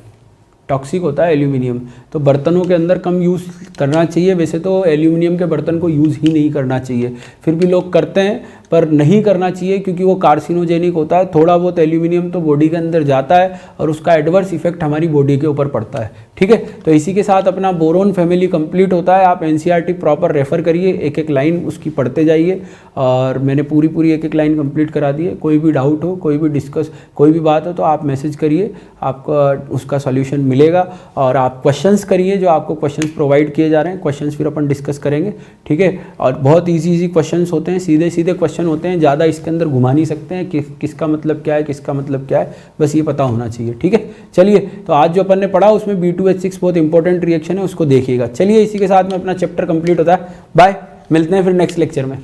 एल्यूमिनियम, तो बर्तनों के अंदर कम यूज़ करना चाहिए। वैसे तो एल्यूमिनियम के बर्तन को यूज़ ही नहीं करना चाहिए, फिर भी लोग करते हैं, पर नहीं करना चाहिए क्योंकि वो कार्सिनोजेनिक होता है। थोड़ा बहुत एल्यूमिनियम तो बॉडी के अंदर जाता है और उसका एडवर्स इफेक्ट हमारी बॉडी के ऊपर पड़ता है, ठीक है। तो इसी के साथ अपना बोरोन फैमिली कंप्लीट होता है। आप NCERT प्रॉपर रेफ़र करिए, एक एक लाइन उसकी पढ़ते जाइए, और मैंने पूरी एक एक लाइन कंप्लीट करा दी है। कोई भी डाउट हो, कोई भी बात हो तो आप मैसेज करिए, आपका उसका सॉल्यूशन मिलेगा। और आप क्वेश्चंस करिए, जो आपको क्वेश्चंस प्रोवाइड किए जा रहे हैं, क्वेश्चंस फिर अपन डिस्कस करेंगे, ठीक है। और बहुत इजी क्वेश्चंस होते हैं, सीधे क्वेश्चन होते हैं, ज़्यादा इसके अंदर घुमा नहीं सकते हैं, किसका मतलब क्या है, किसका मतलब क्या है, बस ये पता होना चाहिए, ठीक है। चलिए, तो आज जो अपन ने पढ़ा उसमें B2H6 बहुत इंपॉर्टेंट रिएक्शन है, उसको देखिएगा। चलिए, इसी के साथ में अपना चैप्टर कंप्लीट होता है। बाय, मिलते हैं फिर नेक्स्ट लेक्चर में।